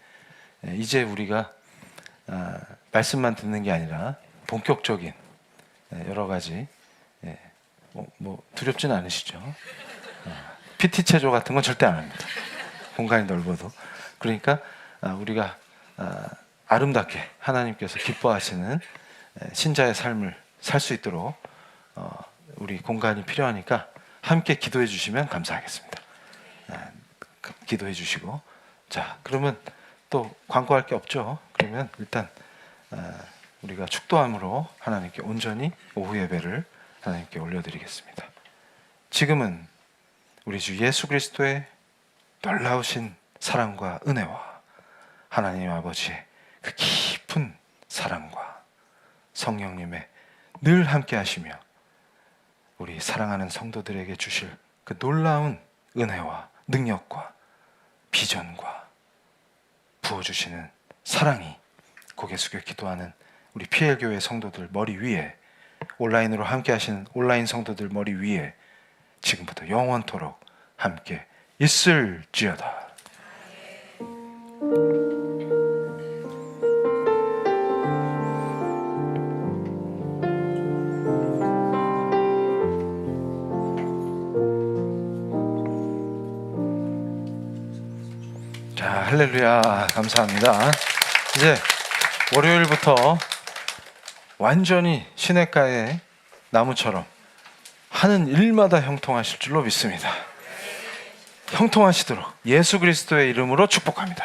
이제 우리가 말씀만 듣는 게 아니라 본격적인 여러 가지 뭐 두렵지는 않으시죠? PT 체조 같은 건 절대 안 합니다. 공간이 넓어도. 그러니까 우리가 아름답게 하나님께서 기뻐하시는 신자의 삶을 살 수 있도록 우리 공간이 필요하니까 함께 기도해 주시면 감사하겠습니다. 기도해 주시고 자 그러면 또 광고할 게 없죠. 그러면 일단 우리가 축도함으로 하나님께 온전히 오후 예배를 하나님께 올려드리겠습니다. 지금은 우리 주 예수 그리스도의 놀라우신 사랑과 은혜와 하나님 아버지의 그 깊은 사랑과 성령님의 늘 함께 하시며 우리 사랑하는 성도들에게 주실 그 놀라운 은혜와 능력과 비전과 부어주시는 사랑이 고개 숙여 기도하는 우리 PL교회 성도들 머리 위에, 온라인으로 함께 하시는 온라인 성도들 머리 위에 지금부터 영원토록 함께 있을지어다. 자, 할렐루야, 감사합니다. 이제 월요일부터 완전히 시냇가의 나무처럼 하는 일마다 형통하실 줄로 믿습니다. 형통하시도록 예수 그리스도의 이름으로 축복합니다.